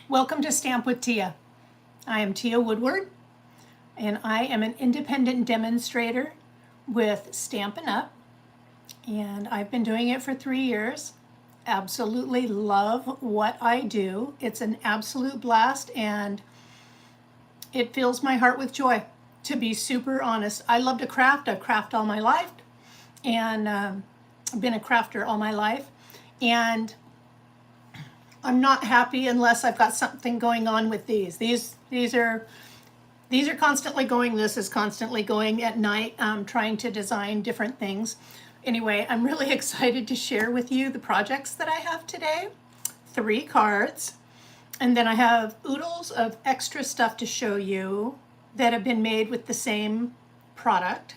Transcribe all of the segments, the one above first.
Welcome to Stamp with Teah. I am Teah Woodward, and I am an independent demonstrator with Stampin Up, and I've been doing it for 3 years. Absolutely love what I do. It's an absolute blast, and it fills my heart with joy, to be super honest. I love to craft. I've crafted all my life, and I've been a crafter all my life, and I'm not happy unless I've got something going on with these. These are constantly going. This is constantly going at night, trying to design different things. Anyway, I'm really excited to share with you the projects that I have today. 3 cards, and then I have oodles of extra stuff to show you that have been made with the same product.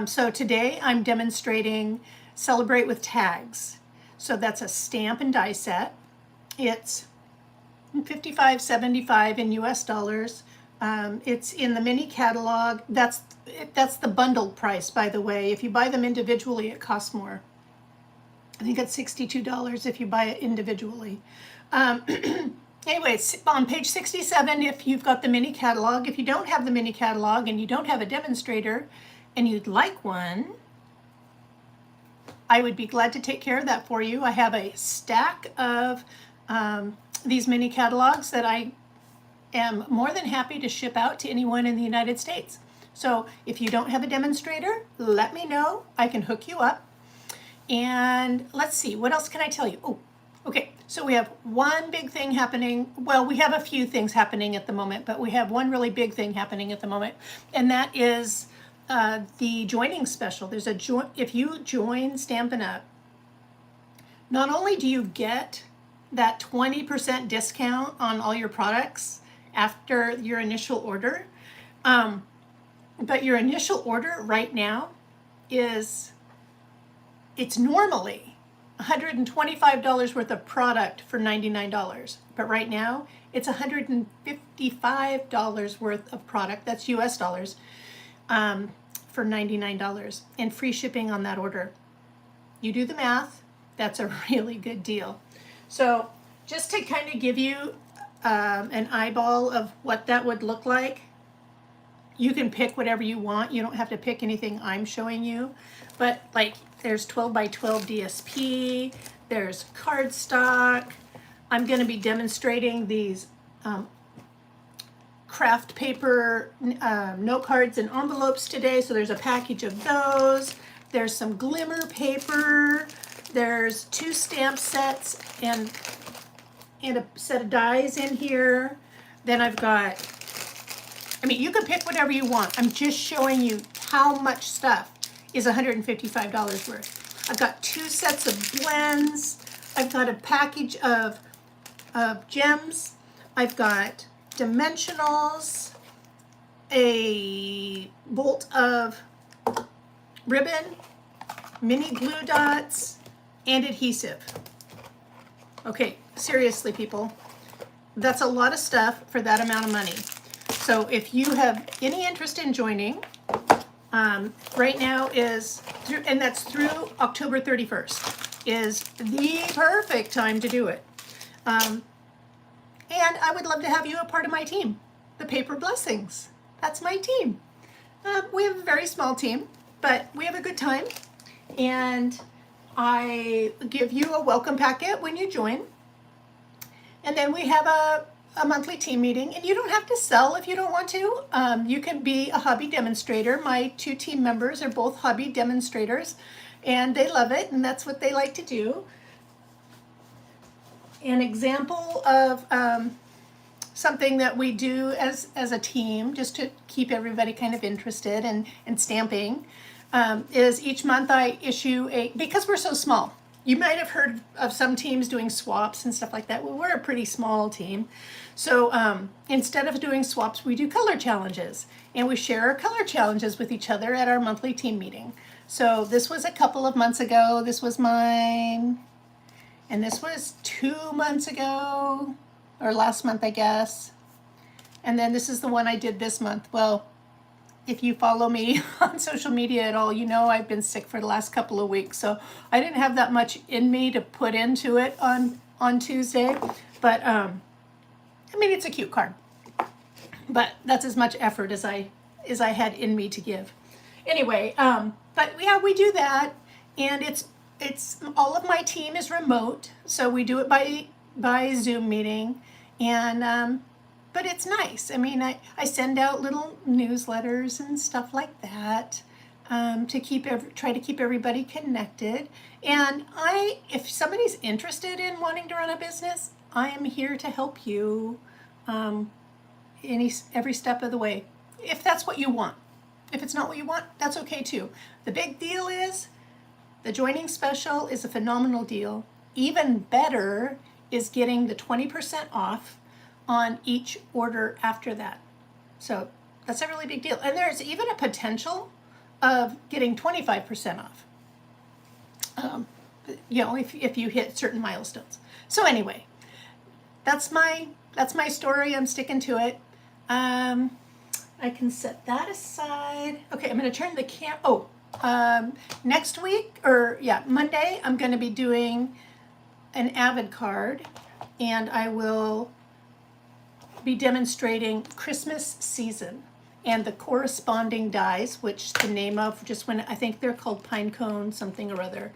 So today I'm demonstrating Celebrate with Tags. So that's a stamp and die set. It's $55.75 in US dollars. It's in the mini catalog. That's the bundled price, by the way. If you buy them individually, it costs more. I think it's $62 if you buy it individually. Anyway, it's on page 67 if you've got the mini catalog. If you don't have the mini catalog and you don't have a demonstrator and you'd like one, I would be glad to take care of that for you. I have a stack of these mini catalogs that I am more than happy to ship out to anyone in the United States. So if you don't have a demonstrator, let me know. I can hook you up. And let's see, what else can I tell you? Oh, okay, so we have one big thing happening. Well, we have a few things happening at the moment, but we have one really big thing happening at the moment, and that is the joining special. There's a if you join Stampin' Up, not only do you get that 20% discount on all your products after your initial order, but your initial order right now it's normally $125 worth of product for $99, but right now it's $155 worth of product, that's US dollars, for $99 and free shipping on that order. You do the math, that's a really good deal. So just to kind of give you an eyeball of what that would look like, you can pick whatever you want. You don't have to pick anything I'm showing you, but like there's 12 by 12 DSP, there's cardstock. I'm going to be demonstrating these craft paper note cards and envelopes today, so there's a package of those. There's some glimmer paper. There's 2 stamp sets and a set of dies in here. Then I've got, I mean, you can pick whatever you want. I'm just showing you how much stuff is $155 worth. I've got 2 sets of blends. I've got a package of gems. I've got dimensionals, a bolt of ribbon, mini glue dots, and adhesive. Okay, seriously, people, that's a lot of stuff for that amount of money. So if you have any interest in joining, right now is through, and that's through October 31st, is the perfect time to do it. And I would love to have you a part of my team, the Paper Blessings. That's my team. We have a very small team, but we have a good time. And I give you a welcome packet when you join. And then we have a monthly team meeting, and you don't have to sell if you don't want to. You can be a hobby demonstrator. My 2 team members are both hobby demonstrators, and they love it, and that's what they like to do. An example of something that we do as a team, just to keep everybody kind of interested in stamping, is each month I issue because we're so small. You might have heard of some teams doing swaps and stuff like that. Well, we're a pretty small team. So instead of doing swaps, we do color challenges. And we share our color challenges with each other at our monthly team meeting. So this was a couple of months ago. This was mine. And this was 2 months ago, or last month, I guess. And then this is the one I did this month. Well, if you follow me on social media at all, you know I've been sick for the last couple of weeks, so I didn't have that much in me to put into it on Tuesday. But I mean, it's a cute card, but that's as much effort as I had in me to give. Anyway, but yeah, we do that, and it's all of my team is remote, so we do it by Zoom meeting, and but it's nice. I mean, I send out little newsletters and stuff like that, to try to keep everybody connected. And if somebody's interested in wanting to run a business, I am here to help you, every step of the way, if that's what you want. If it's not what you want, that's okay too. The big deal is the joining special is a phenomenal deal. Even better is getting the 20% off on each order after that. So that's a really big deal. And there's even a potential of getting 25% off, if you hit certain milestones. So anyway, that's my story. I'm sticking to it. I can set that aside. Okay, I'm going to turn the next week, Monday, I'm going to be doing an Avid card, and I will be demonstrating Christmas season and the corresponding dies, which the name of I think they're called pine cone something or other.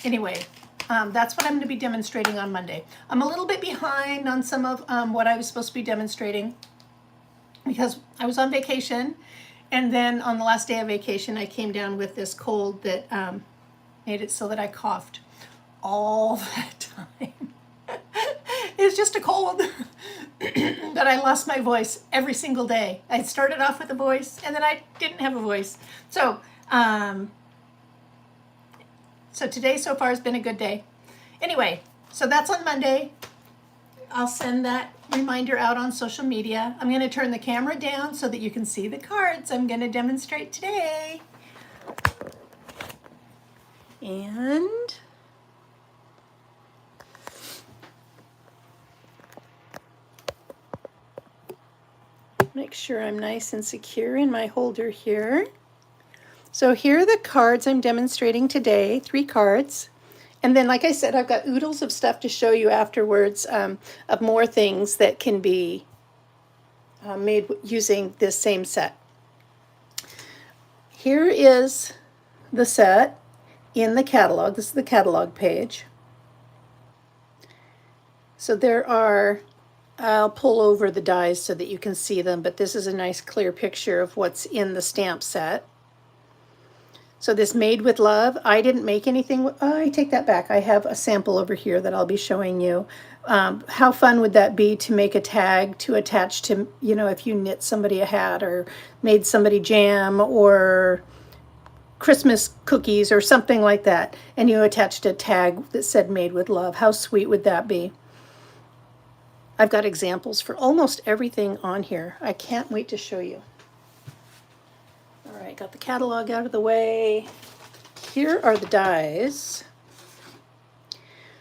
Anyway, that's what I'm going to be demonstrating on Monday. I'm a little bit behind on some of what I was supposed to be demonstrating because I was on vacation, and then on the last day of vacation I came down with this cold that made it so that I coughed all the time. It's just a cold. But I lost my voice every single day. I started off with a voice, and then I didn't have a voice. So today so far has been a good day. Anyway, so that's on Monday. I'll send that reminder out on social media. I'm going to turn the camera down so that you can see the cards I'm going to demonstrate today. And make sure I'm nice and secure in my holder here. So here are the cards I'm demonstrating today, 3 cards. And then, like I said, I've got oodles of stuff to show you afterwards, of more things that can be made using this same set. Here is the set in the catalog. This is the catalog page. So there are, I'll pull over the dies so that you can see them, but this is a nice clear picture of what's in the stamp set. So this Made with Love, I didn't make anything. I take that back. I have a sample over here that I'll be showing you. How fun would that be to make a tag to attach to, if you knit somebody a hat or made somebody jam or Christmas cookies or something like that, and you attached a tag that said Made with Love. How sweet would that be? I've got examples for almost everything on here. I can't wait to show you. All right, got the catalog out of the way. Here are the dies.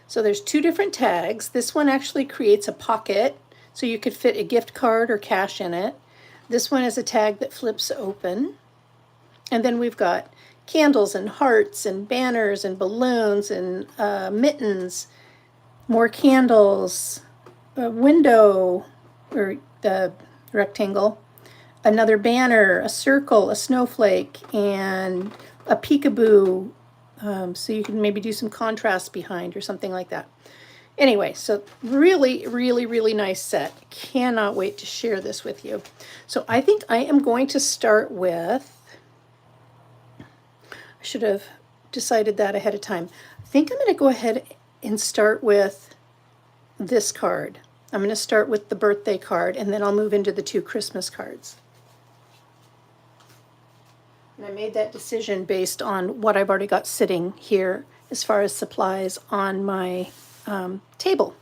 So there's 2 different tags. This one actually creates a pocket, so you could fit a gift card or cash in it. This one is a tag that flips open. And then we've got candles and hearts and banners and balloons and mittens, more candles, a window, or the rectangle, another banner, a circle, a snowflake, and a peekaboo, so you can maybe do some contrast behind or something like that. Anyway, so really, really, really nice set. Cannot wait to share this with you. So I think I am going to start with, I should have decided that ahead of time. I think I'm going to go ahead and start with this card. I'm going to start with the birthday card, and then I'll move into the 2 Christmas cards. And I made that decision based on what I've already got sitting here as far as supplies on my table.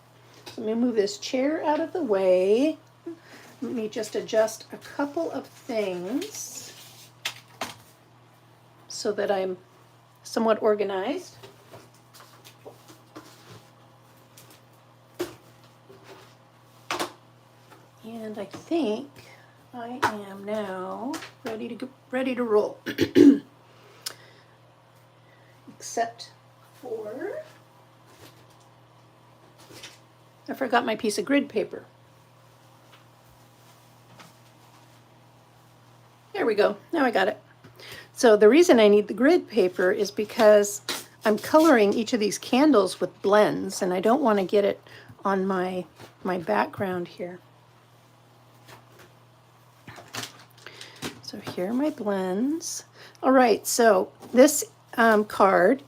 So let me move this chair out of the way. Let me just adjust a couple of things so that I'm somewhat organized. And I think I am now ready to roll. Except for I forgot my piece of grid paper. we go. Now I got it. So the reason I need the grid paper is because I'm coloring each of these candles with blends, and I don't want to get it on my background here. So here are my blends. All right, so this card,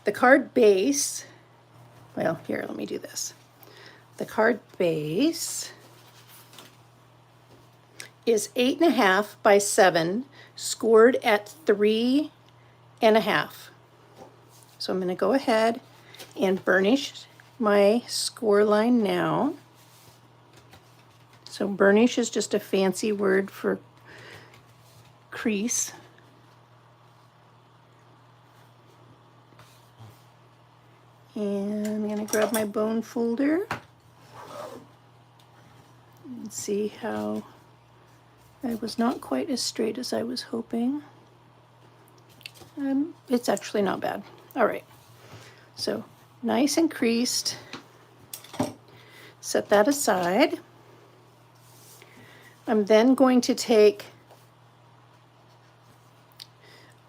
the card base, well, here, let me do this. The card base is 8.5 by 7, scored at 3.5. So I'm going to go ahead and burnish my score line now. So burnish is just a fancy word for crease. And I'm going to grab my bone folder and see how I was not quite as straight as I was hoping. It's actually not bad. All right, so nice and creased. Set that aside. I'm then going to take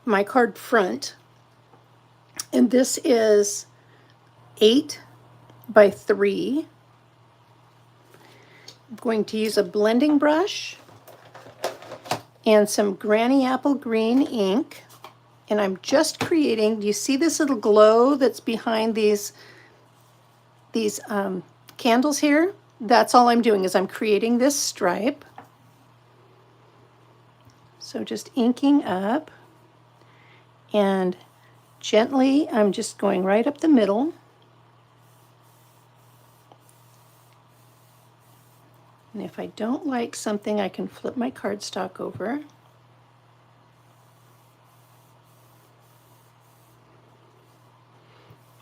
my card front, and this is 8 by 3. I'm going to use a blending brush and some Granny Apple Green ink, and I'm just creating, do you see this little glow that's behind these candles here? That's all I'm doing, is I'm creating this stripe. So just inking up, and gently I'm just going right up the middle. And if I don't like something, I can flip my cardstock over.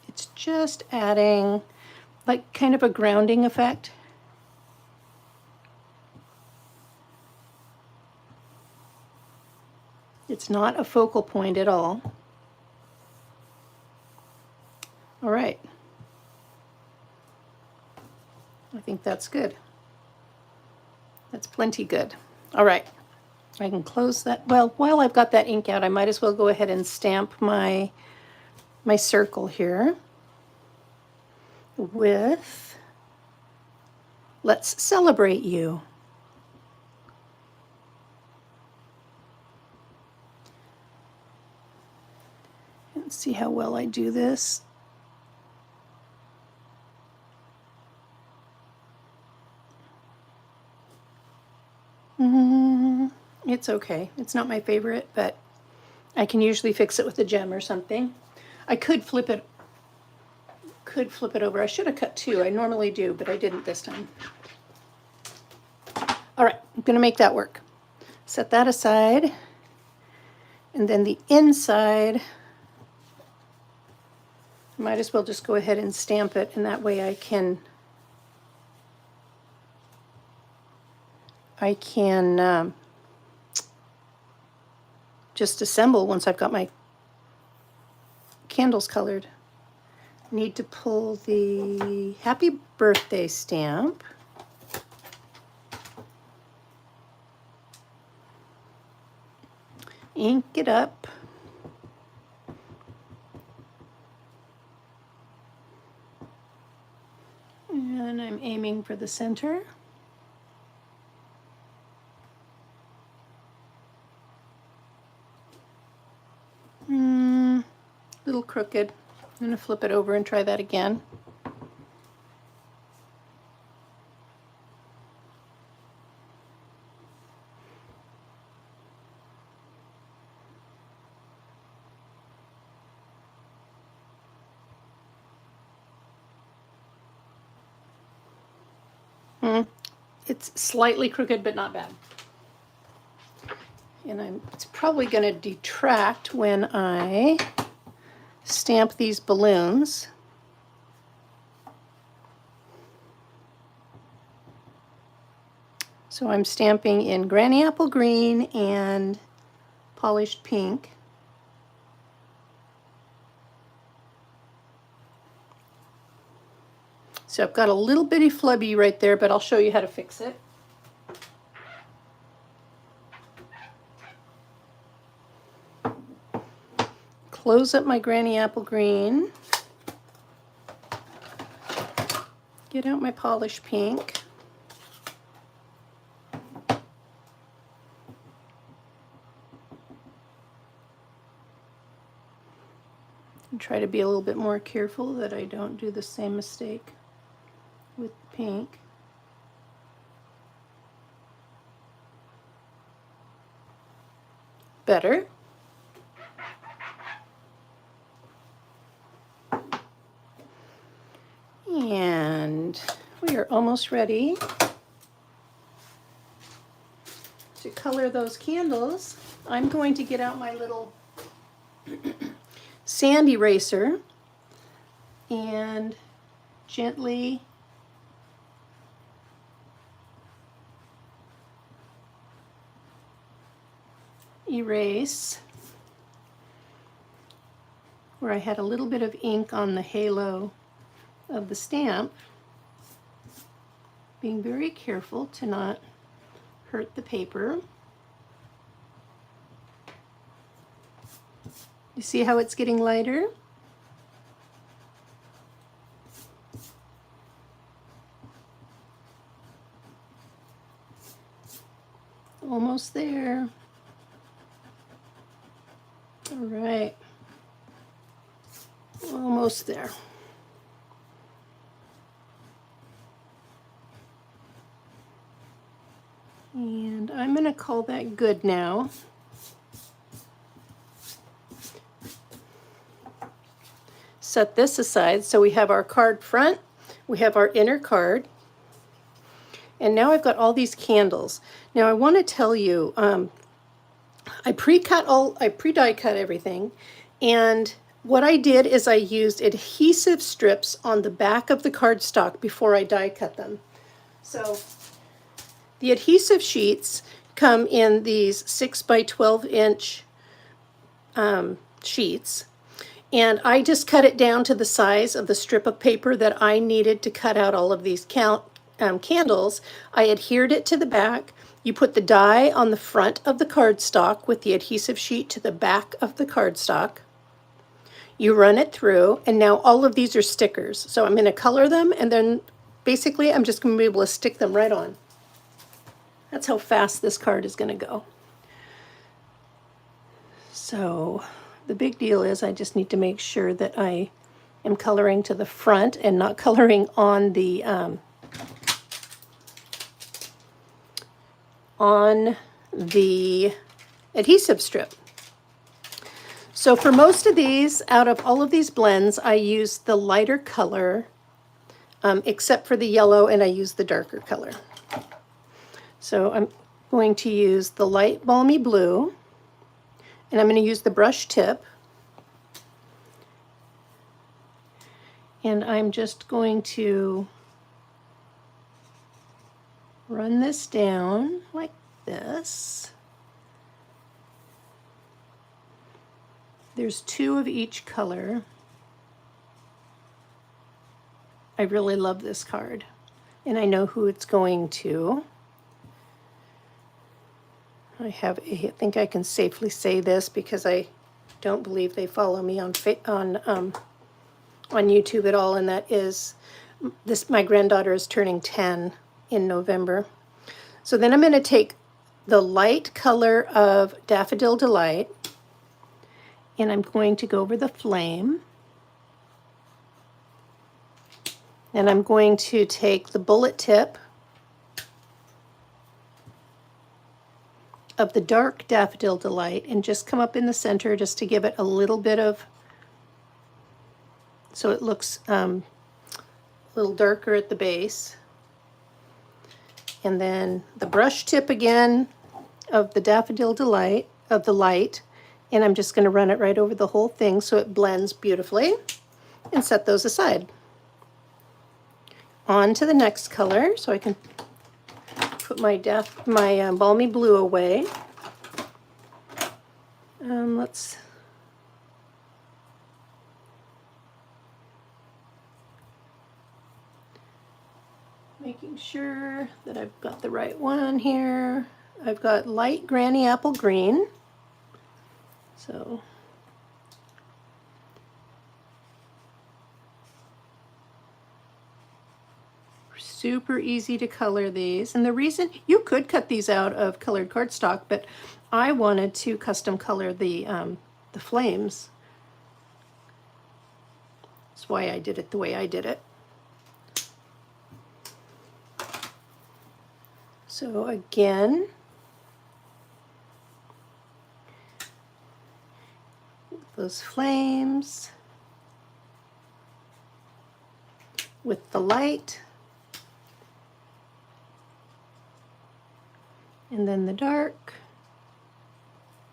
It's just adding like kind of a grounding effect. It's not a focal point at all. All right. I think that's good. That's plenty good. All right, I can close that. Well, while I've got that ink out, I might as well go ahead and stamp my circle here with "Let's Celebrate You." Let's see how well I do this. It's okay. It's not my favorite, but I can usually fix it with a gem or something. I could flip it over. I should have cut 2. I normally do, but I didn't this time. All right, I'm going to make that work. Set that aside. And then the inside, I might as well just go ahead and stamp it, and that way I can just assemble once I've got my candles colored. Need to pull the happy birthday stamp. Ink it up. And I'm aiming for the center. Little crooked. I'm going to flip it over and try that again. It's slightly crooked, but not bad. And it's probably going to detract when I stamp these balloons. So I'm stamping in Granny Apple Green and polished pink. So I've got a little bitty flubby right there, but I'll show you how to fix it. close up my Granny Apple Green. Get out my polished pink. And try to be a little bit more careful that I don't do the same mistake with pink. Better. And we are almost ready to color those candles. I'm going to get out my little sand eraser and gently erase where I had a little bit of ink on the halo of the stamp, being very careful to not hurt the paper. You see how it's getting lighter? Almost there. All right. Almost there. And I'm going to call that good now. Set this aside. So we have our card front, we have our inner card, and now I've got all these candles. Now I want to tell you, I pre-die cut everything, and what I did is I used adhesive strips on the back of the cardstock before I die cut them. So the adhesive sheets come in these 6 by 12 inch sheets, and I just cut it down to the size of the strip of paper that I needed to cut out all of these candles. I adhered it to the back. You put the die on the front of the cardstock with the adhesive sheet to the back of the cardstock. You run it through, and now all of these are stickers. So I'm going to color them, and then basically I'm just going to be able to stick them right on. That's how fast this card is going to go. So the big deal is I just need to make sure that I am coloring to the front and not coloring on the adhesive strip. So for most of these, out of all of these blends, I use the lighter color, except for the yellow, and I use the darker color. So I'm going to use the light balmy blue, and I'm going to use the brush tip. And I'm just going to run this down like this. There's 2 of each color. I really love this card, and I know who it's going to. I think I can safely say this because I don't believe they follow me on YouTube at all, and that is this. My granddaughter is turning 10 in November. So then I'm going to take the light color of Daffodil Delight, and I'm going to go over the flame, and I'm going to take the bullet tip of the dark Daffodil Delight and just come up in the center just to give it a little bit of, so it looks a little darker at the base. And then the brush tip again of the Daffodil Delight, of the light, and I'm just going to run it right over the whole thing so it blends beautifully, and set those aside. On to the next color, so I can put my balmy blue away. Let's making sure that I've got the right one here. I've got light Granny Apple Green. So super easy to color these. And the reason, you could cut these out of colored cardstock, but I wanted to custom color the flames. That's why I did it the way I did it. So again, those flames with the light, and then the dark,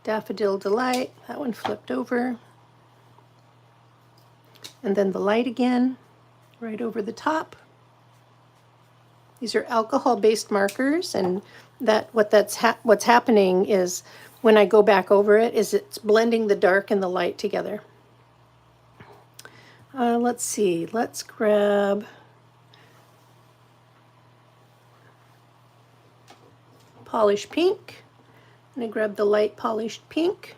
Daffodil Delight, that one flipped over, and then the light again, right over the top. These are alcohol-based markers, and what's happening is when I go back over it, is it's blending the dark and the light together. Let's see, let's grab polished pink. I'm going to grab the light polished pink.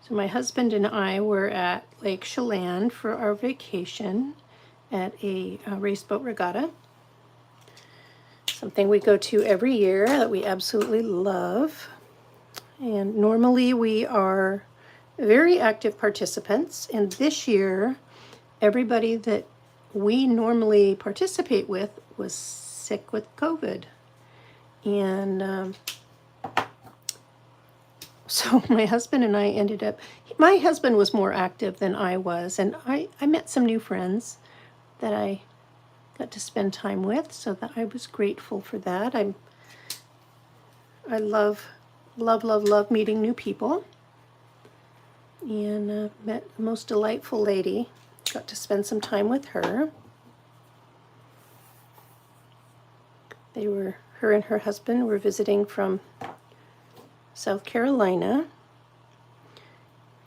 So my husband and I were at Lake Chelan for our vacation at a race boat regatta. Something we go to every year that we absolutely love. And normally we are very active participants. And this year, everybody that we normally participate with was sick with COVID. And so my husband and I ended up, my husband was more active than I was, and I met some new friends that I got to spend time with, so that I was grateful for that. I love meeting new people, and met the most delightful lady. Got to spend some time with her. Her and her husband were visiting from South Carolina.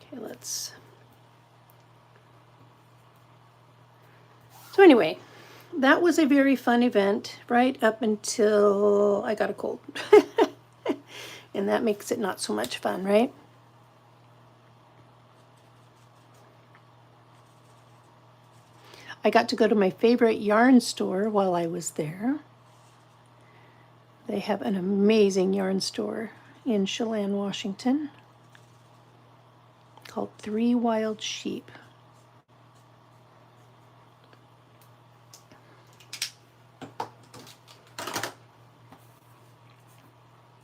Okay, so anyway, that was a very fun event right up until I got a cold. And that makes it not so much fun, right? I got to go to my favorite yarn store while I was there. They have an amazing yarn store in Chelan, Washington, called 3 Wild Sheep.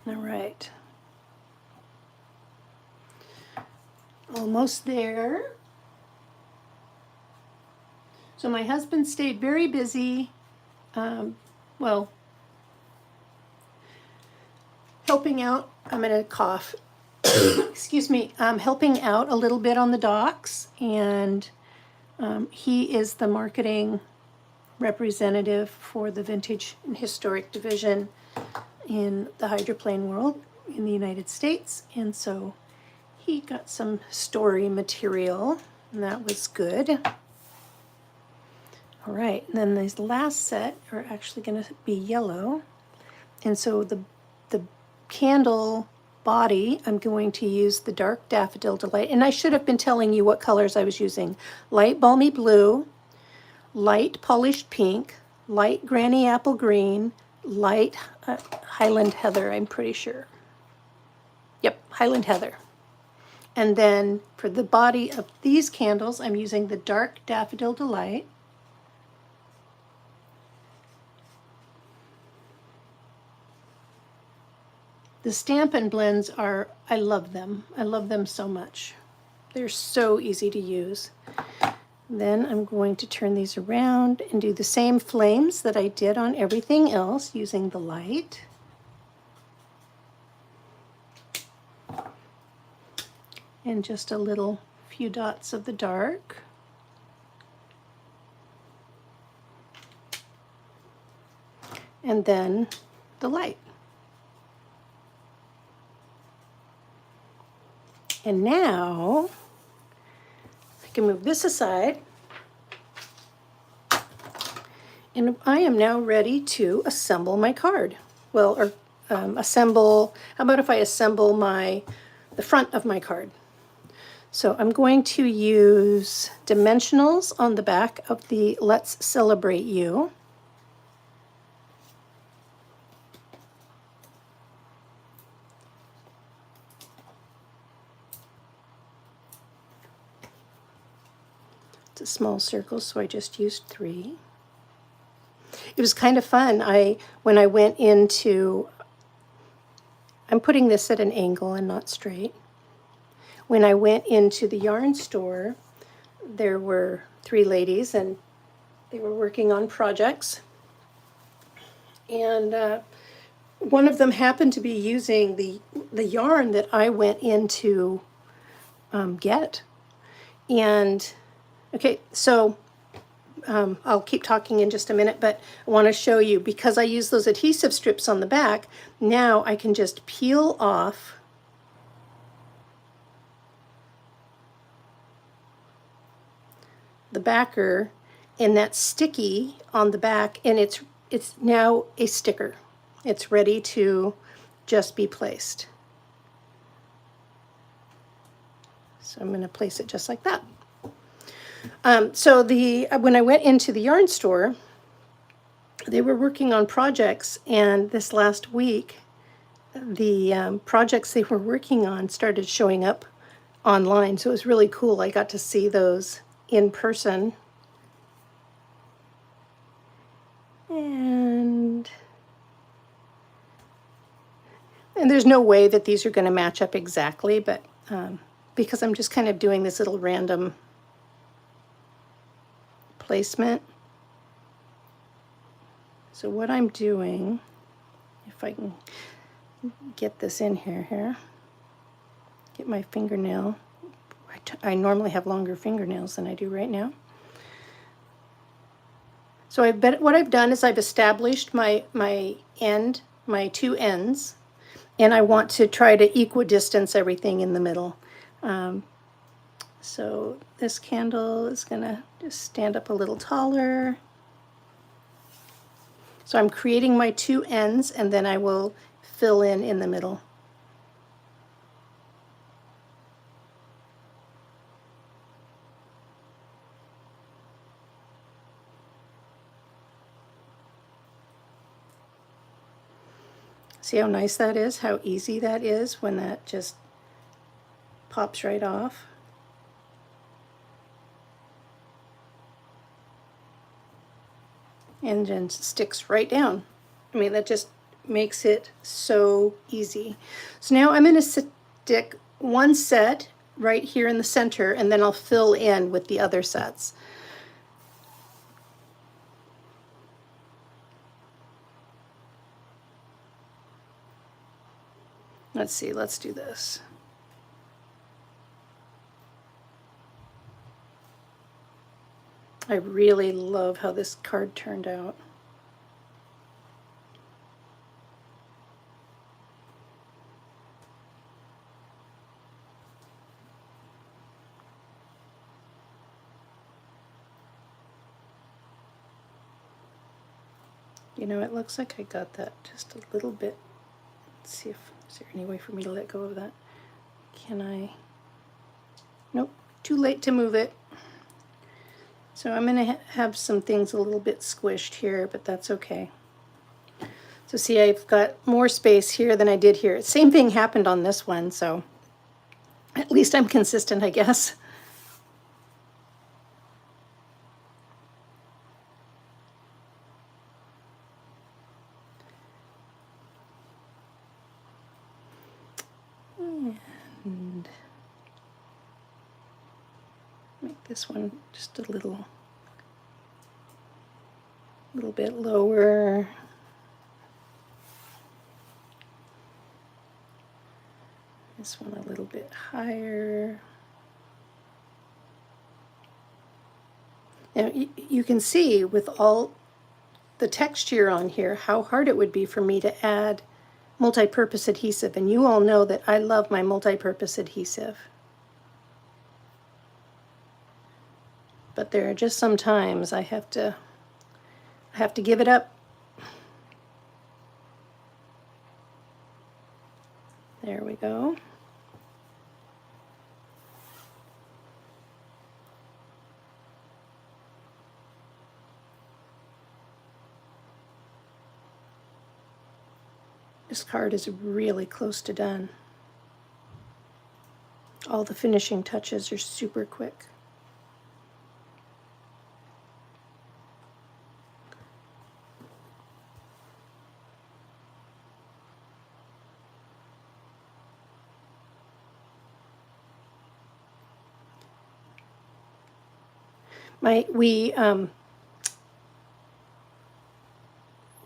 All right. Almost there. So my husband stayed very busy, helping out. I'm going to cough. Excuse me. Helping out a little bit on the docks, and he is the marketing representative for the Vintage and Historic Division in the hydroplane world in the United States, and so he got some story material, and that was good. All right, and then these last set are actually going to be yellow, and so the candle body, I'm going to use the dark Daffodil Delight, and I should have been telling you what colors I was using. Light balmy blue, light polished pink, light granny apple green, light Highland Heather, I'm pretty sure. Yep, Highland Heather. And then for the body of these candles, I'm using the dark Daffodil Delight. The Stampin' blends are, I love them. I love them so much. They're so easy to use. Then I'm going to turn these around and do the same flames that I did on everything else using the light. And just a little few dots of the dark. And then the light. And now I can move this aside, and I am now ready to assemble my card. Well, or assemble, how about if I assemble the front of my card? So I'm going to use dimensionals on the back of the Let's Celebrate You. It's a small circle, so I just used 3. It was kind of fun. When I went into, I'm putting this at an angle and not straight. When I went into the yarn store, there were 3 ladies and they were working on projects. And one of them happened to be using the yarn that I went in to get. And okay, so I'll keep talking in just a minute, but I want to show you, because I use those adhesive strips on the back, now I can just peel off the backer, and that's sticky on the back, and it's now a sticker. It's ready to just be placed. So I'm going to place it just like that. So when I went into the yarn store, they were working on projects, and this last week, the projects they were working on started showing up online. So it was really cool. I got to see those in person. And there's no way that these are going to match up exactly, but because I'm just kind of doing this little random placement. So what I'm doing, if I can get this in here, get my fingernail. I normally have longer fingernails than I do right now. So what I've done is I've established my 2 ends, and I want to try to equidistance everything in the middle. So this candle is going to just stand up a little taller. So I'm creating my 2 ends, and then I will fill in the middle. See how nice that is? How easy that is when that just pops right off. And then sticks right down. I mean, that just makes it so easy. So now I'm going to stick 1 set right here in the center, and then I'll fill in with the other sets. Let's see, let's do this. I really love how this card turned out. You know, it looks like I got that just a little bit. Let's see if is there any way for me to let go of that. Can I? Nope, too late to move it. So I'm going to have some things a little bit squished here, but that's okay. So see, I've got more space here than I did here. Same thing happened on this one, so at least I'm consistent, I guess. And make this one just a little bit lower. This one a little bit higher. Now you can see with all the texture on here how hard it would be for me to add multi-purpose adhesive, and you all know that I love my multi-purpose adhesive. But there are just some times I have to give it up. There we go. This card is really close to done. All the finishing touches are super quick.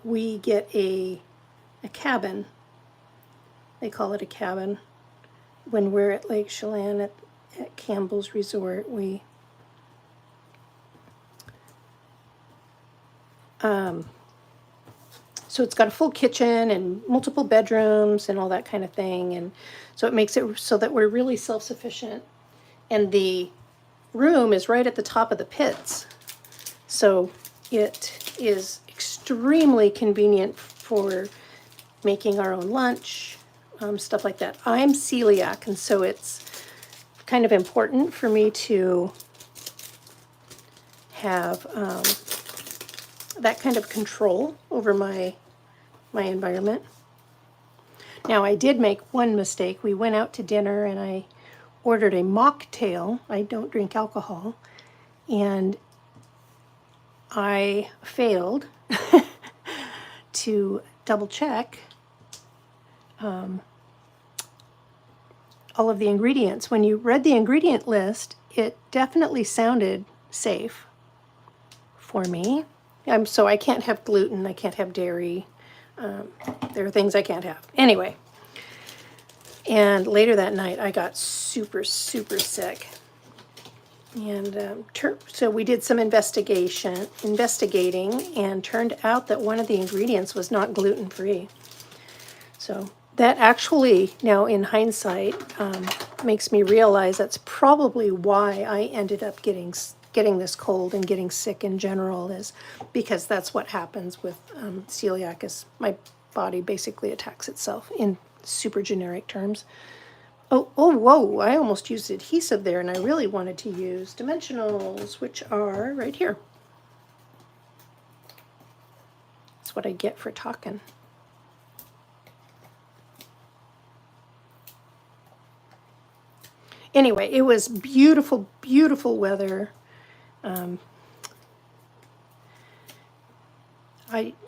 We get a cabin. They call it a cabin. When we're at Lake Chelan at Campbell's Resort, so it's got a full kitchen and multiple bedrooms and all that kind of thing, and so it makes it so that we're really self-sufficient. And the room is right at the top of the pits, so it is extremely convenient for making our own lunch, stuff like that. I'm celiac, and so it's kind of important for me to have that kind of control over my environment. Now, I did make one mistake. We went out to dinner and I ordered a mocktail. I don't drink alcohol, and I failed to double check all of the ingredients. When you read the ingredient list, it definitely sounded safe for me. So I can't have gluten, I can't have dairy. There are things I can't have. Anyway, and later that night I got super, super sick. And so we did some investigating, and turned out that one of the ingredients was not gluten-free. So that actually, now in hindsight, makes me realize that's probably why I ended up getting this cold and getting sick in general, is because that's what happens with celiac, is my body basically attacks itself, in super generic terms. Oh, whoa, I almost used adhesive there, and I really wanted to use dimensionals, which are right here. That's what I get for talking. Anyway, it was beautiful, beautiful weather.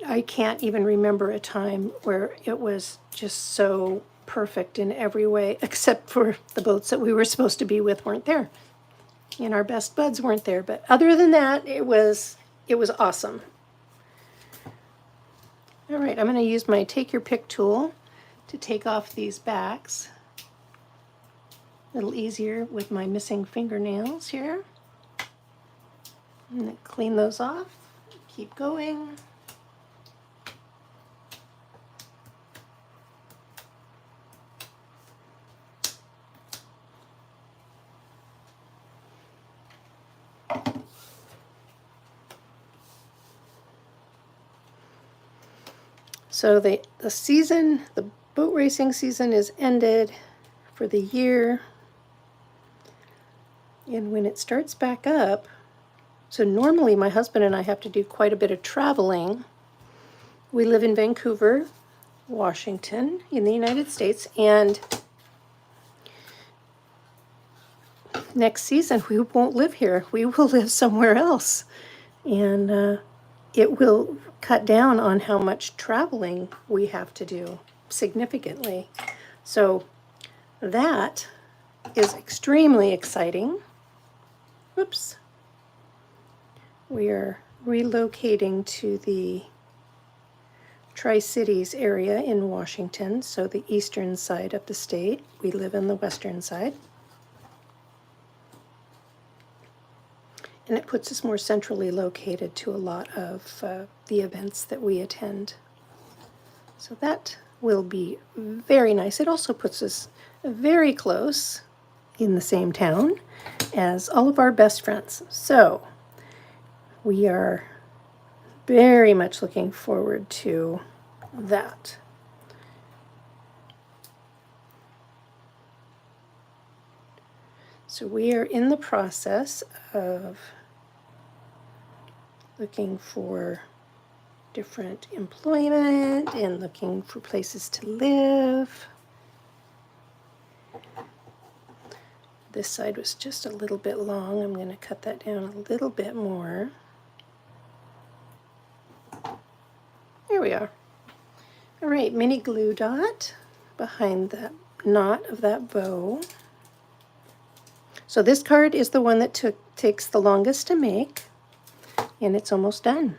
I can't even remember a time where it was just so perfect in every way, except for the boats that we were supposed to be with weren't there, and our best buds weren't there. But other than that, it was awesome. All right, I'm going to use my Take Your Pick tool to take off these backs. A little easier with my missing fingernails here. I'm going to clean those off. Keep going. So the boat racing season is ended for the year. And when it starts back up, so normally my husband and I have to do quite a bit of traveling. We live in Vancouver, Washington, in the United States, and next season we won't live here. We will live somewhere else. And it will cut down on how much traveling we have to do significantly. So that is extremely exciting. Oops. We are relocating to the Tri-Cities area in Washington, so the eastern side of the state. We live in the western side. And it puts us more centrally located to a lot of the events that we attend. So that will be very nice. It also puts us very close in the same town as all of our best friends. So we are very much looking forward to that. So we are in the process of looking for different employment and looking for places to live. This side was just a little bit long. I'm going to cut that down a little bit more. There we are. All right, mini glue dot behind that knot of that bow. So this card is the one that takes the longest to make, and it's almost done.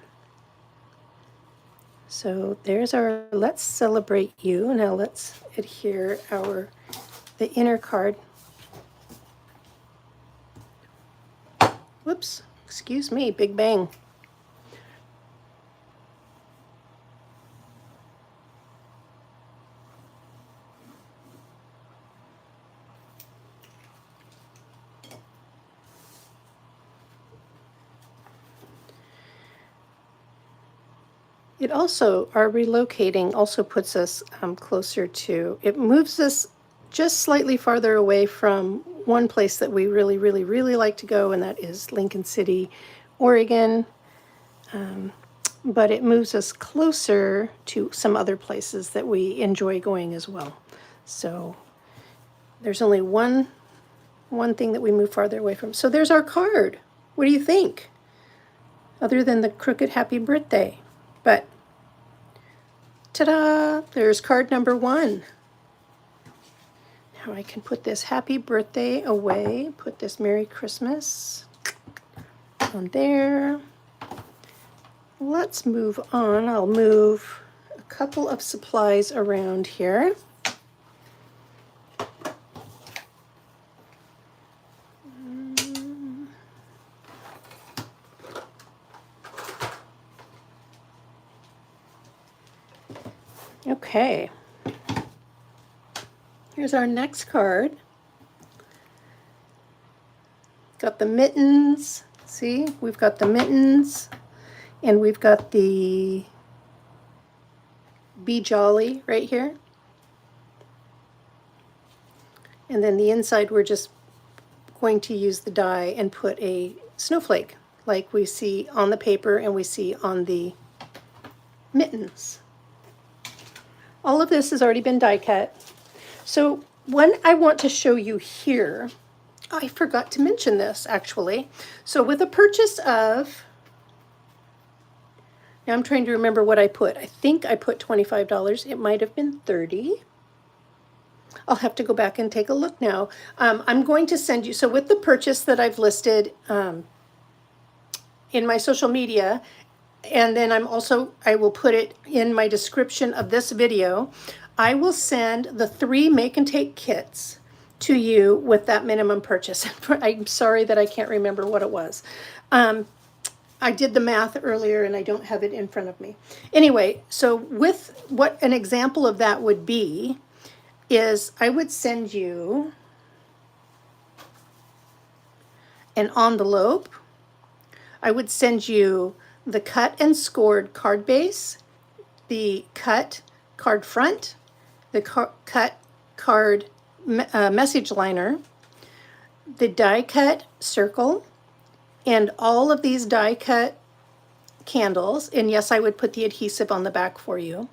So there's our Let's Celebrate You. Now let's adhere the inner card. Whoops, excuse me, big bang. It also, our relocating also puts us closer to, it moves us just slightly farther away from one place that we really, really, really like to go, and that is Lincoln City, Oregon. But it moves us closer to some other places that we enjoy going as well. So there's only one thing that we move farther away from. So there's our card. What do you think? Other than the crooked happy birthday. But ta-da! There's card number 1. Now I can put this happy birthday away. Put this Merry Christmas on there. Let's move on. I'll move a couple of supplies around here. Okay. Here's our next card. Got the mittens. See, we've got the mittens. And we've got the Be Jolly right here. And then the inside, we're just going to use the die and put a snowflake like we see on the paper and we see on the mittens. All of this has already been die cut. So what I want to show you here, I forgot to mention this actually. So with a purchase of, now I'm trying to remember what I put. I think I put $25. It might have been $30. I'll have to go back and take a look now. I'm going to send you, so with the purchase that I've listed in my social media, and then I will put it in my description of this video, I will send the 3 make and take kits to you with that minimum purchase. I'm sorry that I can't remember what it was. I did the math earlier and I don't have it in front of me. Anyway, so with what an example of that would be is I would send you an envelope. I would send you the cut and scored card base, the cut card front, the cut card message liner, the die cut circle, and all of these die cut candles. And yes, I would put the adhesive on the back for you.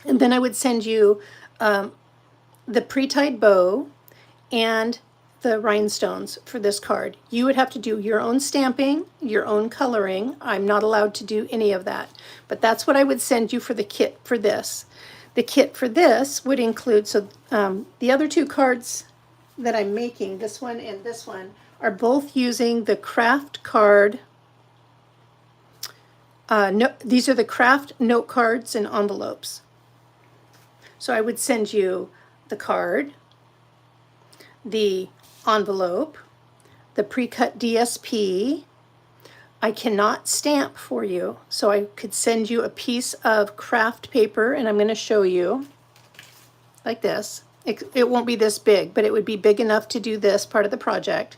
And then I would send you the pre-tied bow and the rhinestones for this card. You would have to do your own stamping, your own coloring. I'm not allowed to do any of that. But that's what I would send you for the kit for this. The kit for this would include, so the other 2 cards that I'm making, this one and this one, are both using the craft card. These are the craft note cards and envelopes. So I would send you the card, the envelope, the pre-cut DSP. I cannot stamp for you, so I could send you a piece of craft paper, and I'm going to show you like this. It won't be this big, but it would be big enough to do this part of the project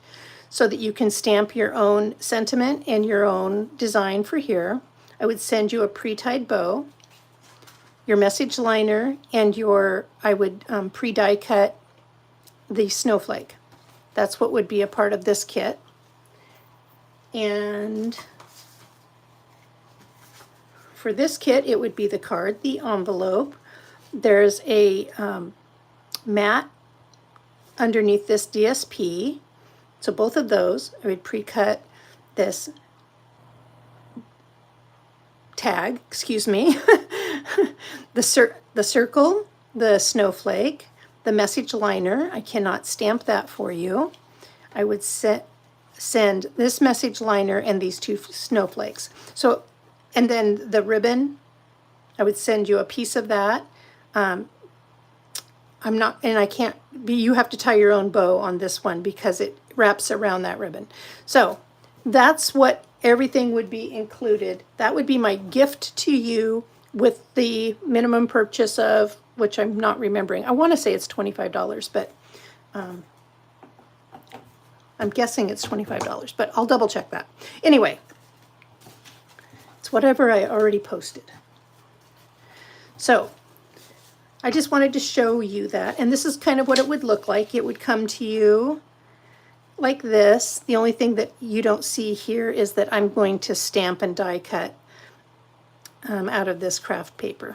so that you can stamp your own sentiment and your own design for here. I would send you a pre-tied bow, your message liner, and I would pre-die cut the snowflake. That's what would be a part of this kit. And for this kit, it would be the card, the envelope. There's a mat underneath this DSP. So both of those, I would pre-cut this tag, excuse me, the circle, the snowflake, the message liner. I cannot stamp that for you. I would send this message liner and these two snowflakes. So, and then the ribbon, I would send you a piece of that. I'm not, and I can't be, you have to tie your own bow on this one because it wraps around that ribbon. So that's what everything would be included. That would be my gift to you with the minimum purchase of, which I'm not remembering. I want to say it's $25, but I'm guessing it's $25, but I'll double check that. Anyway, it's whatever I already posted. So I just wanted to show you that. And this is kind of what it would look like. It would come to you like this. The only thing that you don't see here is that I'm going to stamp and die cut out of this craft paper.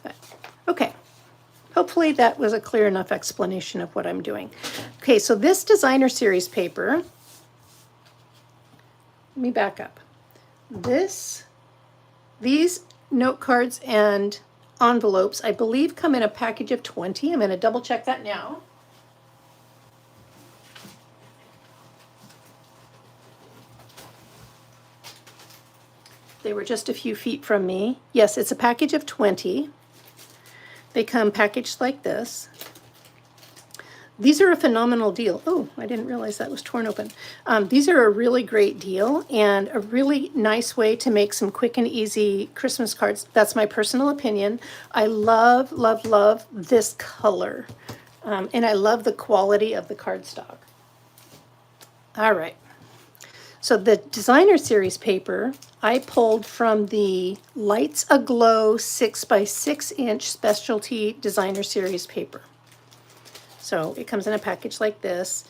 But, okay. Hopefully that was a clear enough explanation of what I'm doing. Okay, so this designer series paper, let me back up. These note cards and envelopes, I believe, come in a package of 20. I'm going to double check that now. They were just a few feet from me. Yes, it's a package of 20. They come packaged like this. These are a phenomenal deal. Oh, I didn't realize that was torn open. These are a really great deal and a really nice way to make some quick and easy Christmas cards. That's my personal opinion. I love, love, love this color. And I love the quality of the cardstock. All right. So the designer series paper, I pulled from the Lights Aglow 6x6" specialty designer series paper. So it comes in a package like this.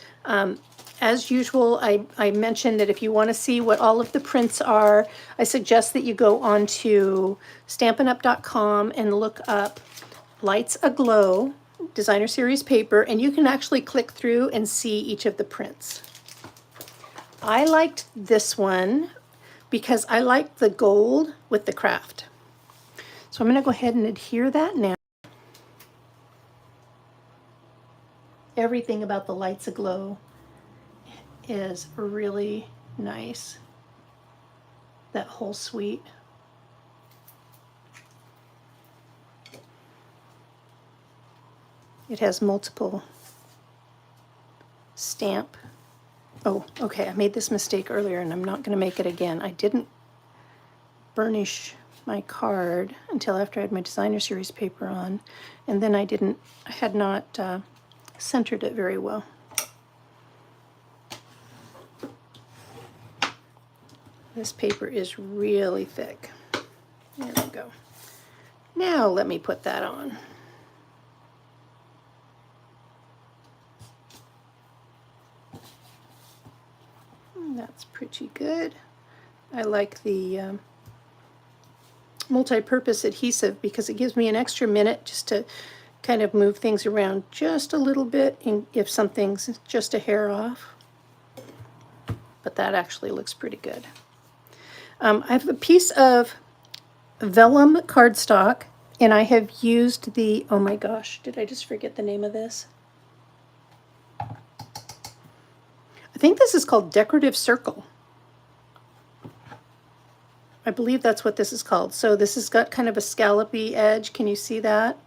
As usual, I mentioned that if you want to see what all of the prints are, I suggest that you go on to stampinup.com and look up Lights Aglow designer series paper, and you can actually click through and see each of the prints. I liked this one because I liked the gold with the craft. So I'm going to go ahead and adhere that now. Everything about the Lights Aglow is really nice. That whole suite. It has multiple stamp. Oh, okay, I made this mistake earlier and I'm not going to make it again. I didn't burnish my card until after I had my designer series paper on, and then I had not centered it very well. This paper is really thick. There we go. Now let me put that on. That's pretty good. I like the multi-purpose adhesive because it gives me an extra minute just to kind of move things around just a little bit if something's just a hair off. But that actually looks pretty good. I have a piece of vellum cardstock, and I have used the, oh my gosh, did I just forget the name of this? I think this is called Decorative Circle. I believe that's what this is called. So this has got kind of a scallopy edge. Can you see that?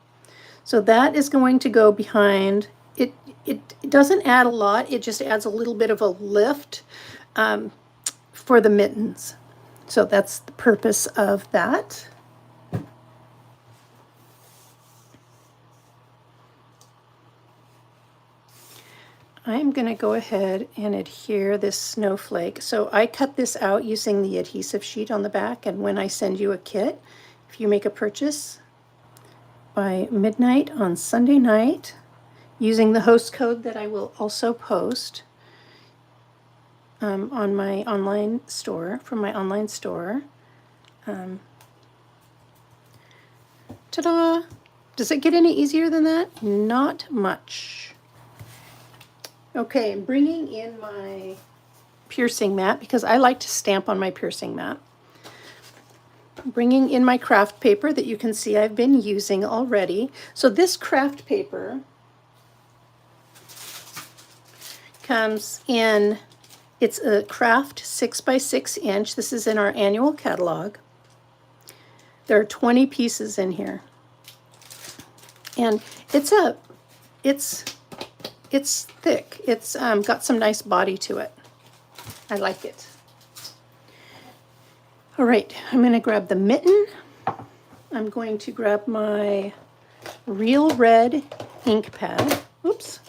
So that is going to go behind. It doesn't add a lot. It just adds a little bit of a lift for the mittens. So that's the purpose of that. I'm going to go ahead and adhere this snowflake. So I cut this out using the adhesive sheet on the back, and when I send you a kit, if you make a purchase by midnight on Sunday night, using the host code that I will also post on my online store, from my online store. Ta-da! Does it get any easier than that? Not much. Okay, I'm bringing in my piercing mat because I like to stamp on my piercing mat. I'm bringing in my craft paper that you can see I've been using already. So this craft paper comes in, it's a craft 6x6 inch. This is in our annual catalog. There are 20 pieces in here. And it's thick. It's got some nice body to it. I like it. All right, I'm going to grab the mitten. I'm going to grab my Real Red ink pad. Oops.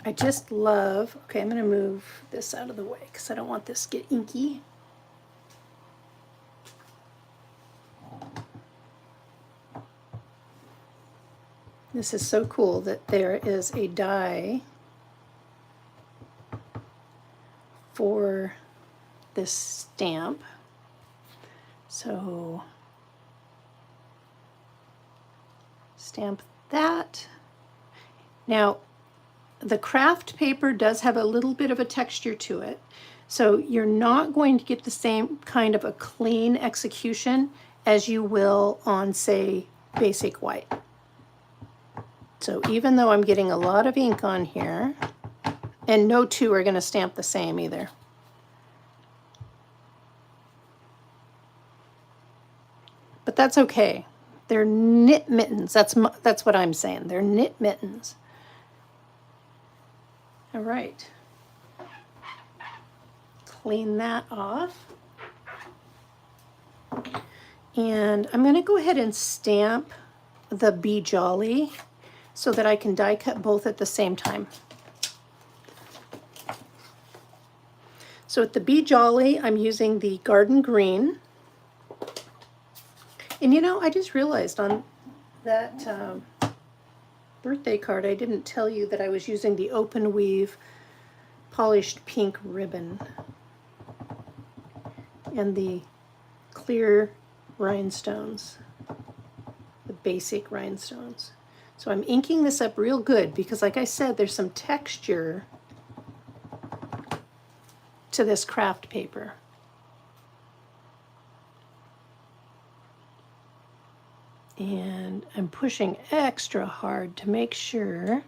I just love, okay, I'm going to move this out of the way because I don't want this to get inky. This is so cool that there is a die for this stamp. So stamp that. Now, the craft paper does have a little bit of a texture to it. So you're not going to get the same kind of a clean execution as you will on, say, basic white. So even though I'm getting a lot of ink on here, and no two are going to stamp the same either. But that's okay. They're knit mittens. That's what I'm saying. They're knit mittens. All right. Clean that off. And I'm going to go ahead and stamp the Be Jolly so that I can die cut both at the same time. So with the Be Jolly, I'm using the Garden Green. And you know, I just realized on that birthday card, I didn't tell you that I was using the Open Weave polished pink ribbon and the clear rhinestones, the basic rhinestones. So I'm inking this up real good because, like I said, there's some texture to this craft paper. And I'm pushing extra hard to make sure.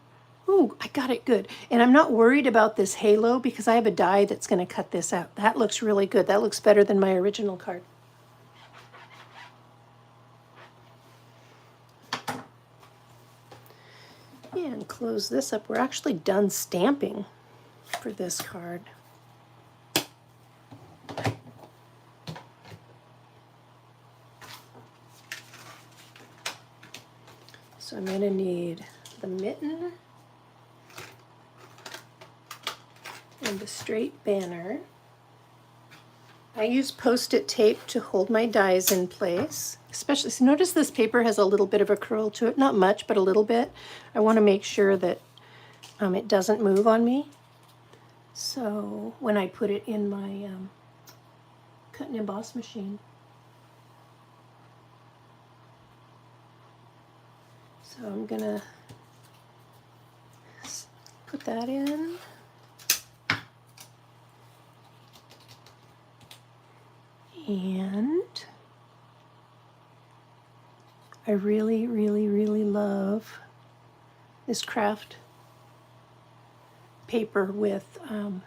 Ooh, I got it good. And I'm not worried about this halo because I have a die that's going to cut this out. That looks really good. That looks better than my original card. And close this up. We're actually done stamping for this card. So I'm going to need the mitten and the straight banner. I use Post-it tape to hold my dies in place. Especially, so notice this paper has a little bit of a curl to it. Not much, but a little bit. I want to make sure that it doesn't move on me. So when I put it in my cut and emboss machine. So I'm going to put that in. And I really, really, really love this craft paper with the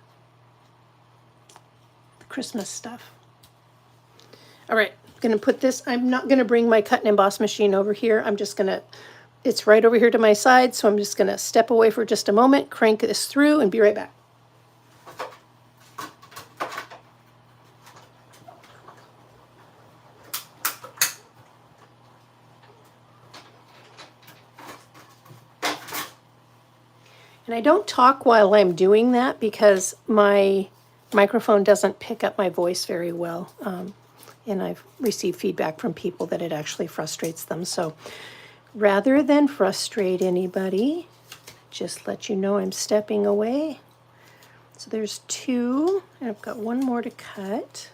Christmas stuff. All right, I'm going to put this, I'm not going to bring my cut and emboss machine over here. I'm just going to, it's right over here to my side, so I'm just going to step away for just a moment, crank this through, and be right back. And I don't talk while I'm doing that because my microphone doesn't pick up my voice very well. And I've received feedback from people that it actually frustrates them. So Rather than frustrate anybody, just let you know I'm stepping away. So there's 2, and I've got 1 more to cut.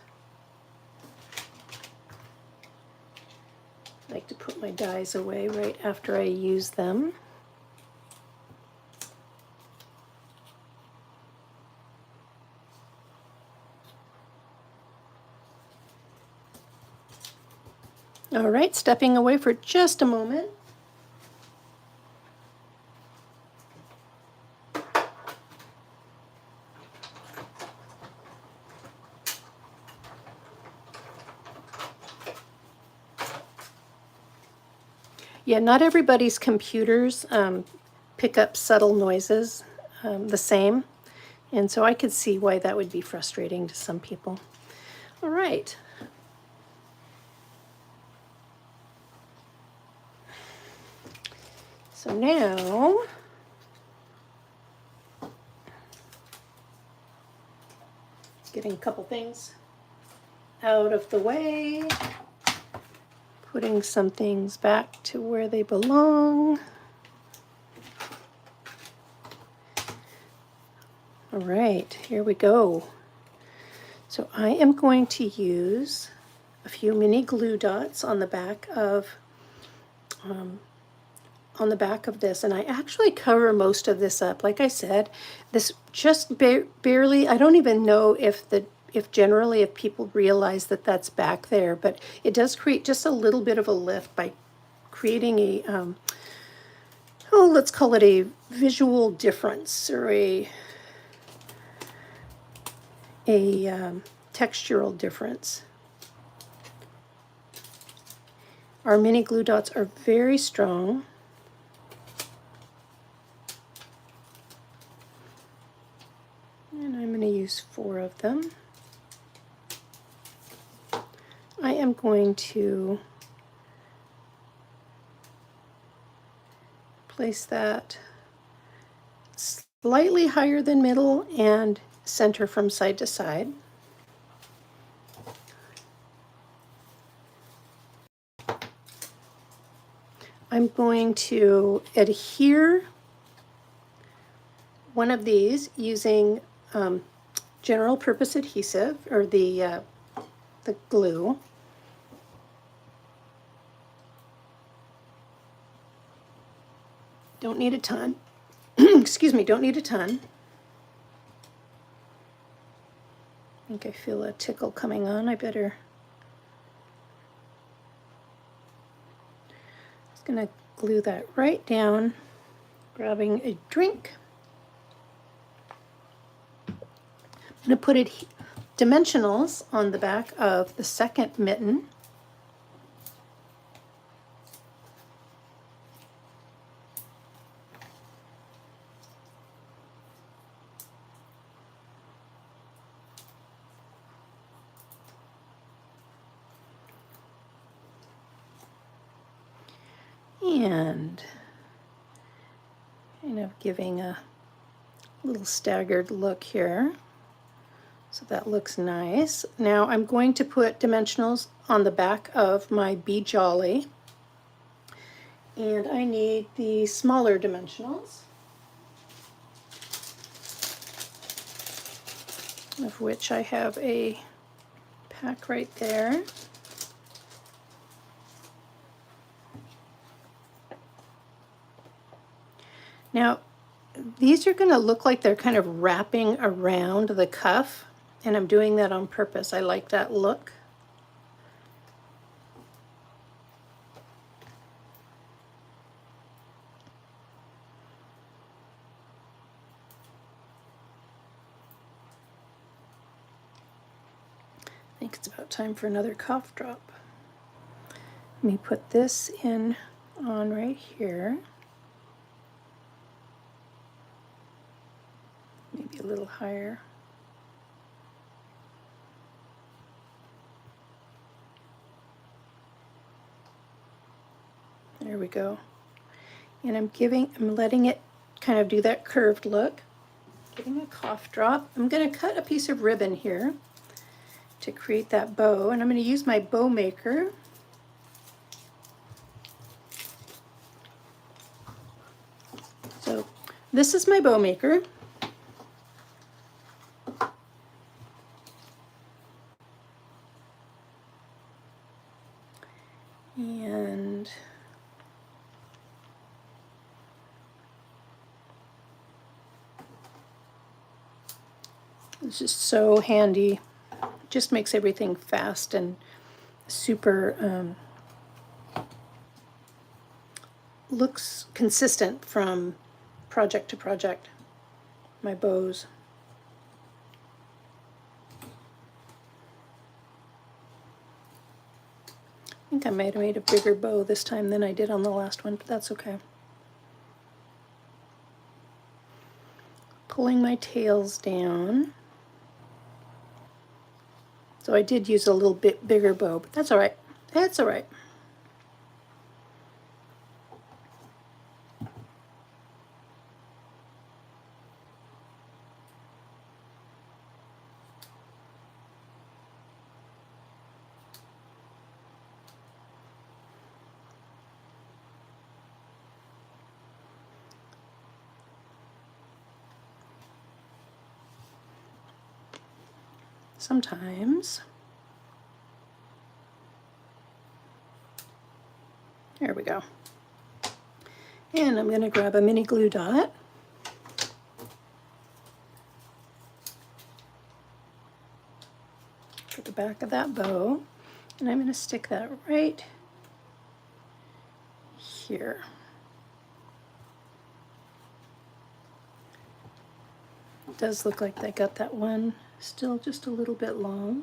I like to put my dies away right after I use them. All right, stepping away for just a moment. Yeah, not everybody's computers pick up subtle noises the same, and so I could see why that would be frustrating to some people. All right. So now, getting a couple things out of the way, putting some things back to where they belong. All right, here we go. So I am going to use a few mini glue dots on the back of this, and I actually cover most of this up. Like I said, this just barely, I don't even know if generally if people realize that that's back there, but it does create just a little bit of a lift by creating a, let's call it a visual difference, or a textural difference. Our mini glue dots are very strong. And I'm going to use 4 of them. I am going to place that slightly higher than middle and center from side to side. I'm going to adhere one of these using general purpose adhesive, or the glue. Don't need a ton. Excuse me, don't need a ton. I think I feel a tickle coming on. I better. Just gonna glue that right down, grabbing a drink. I'm going to put dimensionals on the back of the second mitten. And kind of giving a little staggered look here. So that looks nice. Now I'm going to put dimensionals on the back of my Be Jolly. And I need the smaller dimensionals, of which I have a pack right there. Now, these are going to look like they're kind of wrapping around the cuff, and I'm doing that on purpose. I like that look. I think it's about time for another cough drop. Let me put this in on right here. Maybe a little higher. There we go. And I'm letting it kind of do that curved look. Getting a cough drop. I'm going to cut a piece of ribbon here to create that bow, and I'm going to use my bow maker. this is my bow maker. And it's just so handy. Just makes everything fast and super, looks consistent from project to project, my bows. I think I might have made a bigger bow this time than I did on the last one, but that's okay. Pulling my tails down. So I did use a little bit bigger bow, but that's all right. That's all right. Sometimes, there we go. And I'm going to grab a mini glue dot. For the back of that bow, and I'm going to stick that right here. It does look like I got that one still just a little bit long.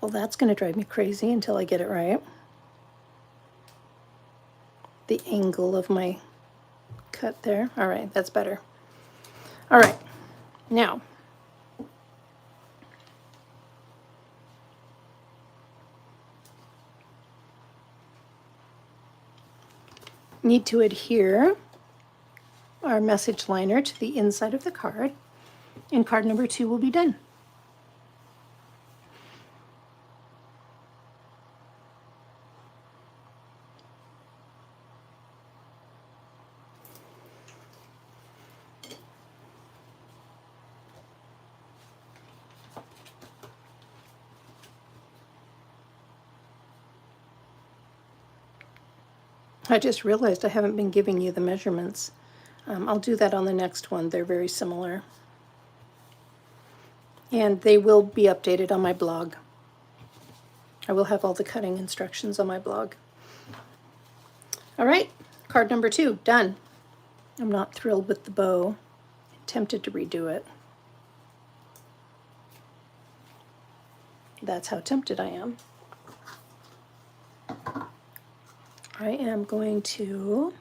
Well, that's going to drive me crazy until I get it right. The angle of my cut there. All right, that's better. All right, now need to adhere our message liner to the inside of the card, and card number 2 will be done. I just realized I haven't been giving you the measurements. I'll do that on the next one. They're very similar. And they will be updated on my blog. I will have all the cutting instructions on my blog. All right, card number 2, done. I'm not thrilled with the bow. I'm tempted to redo it. That's how tempted I am. I am going to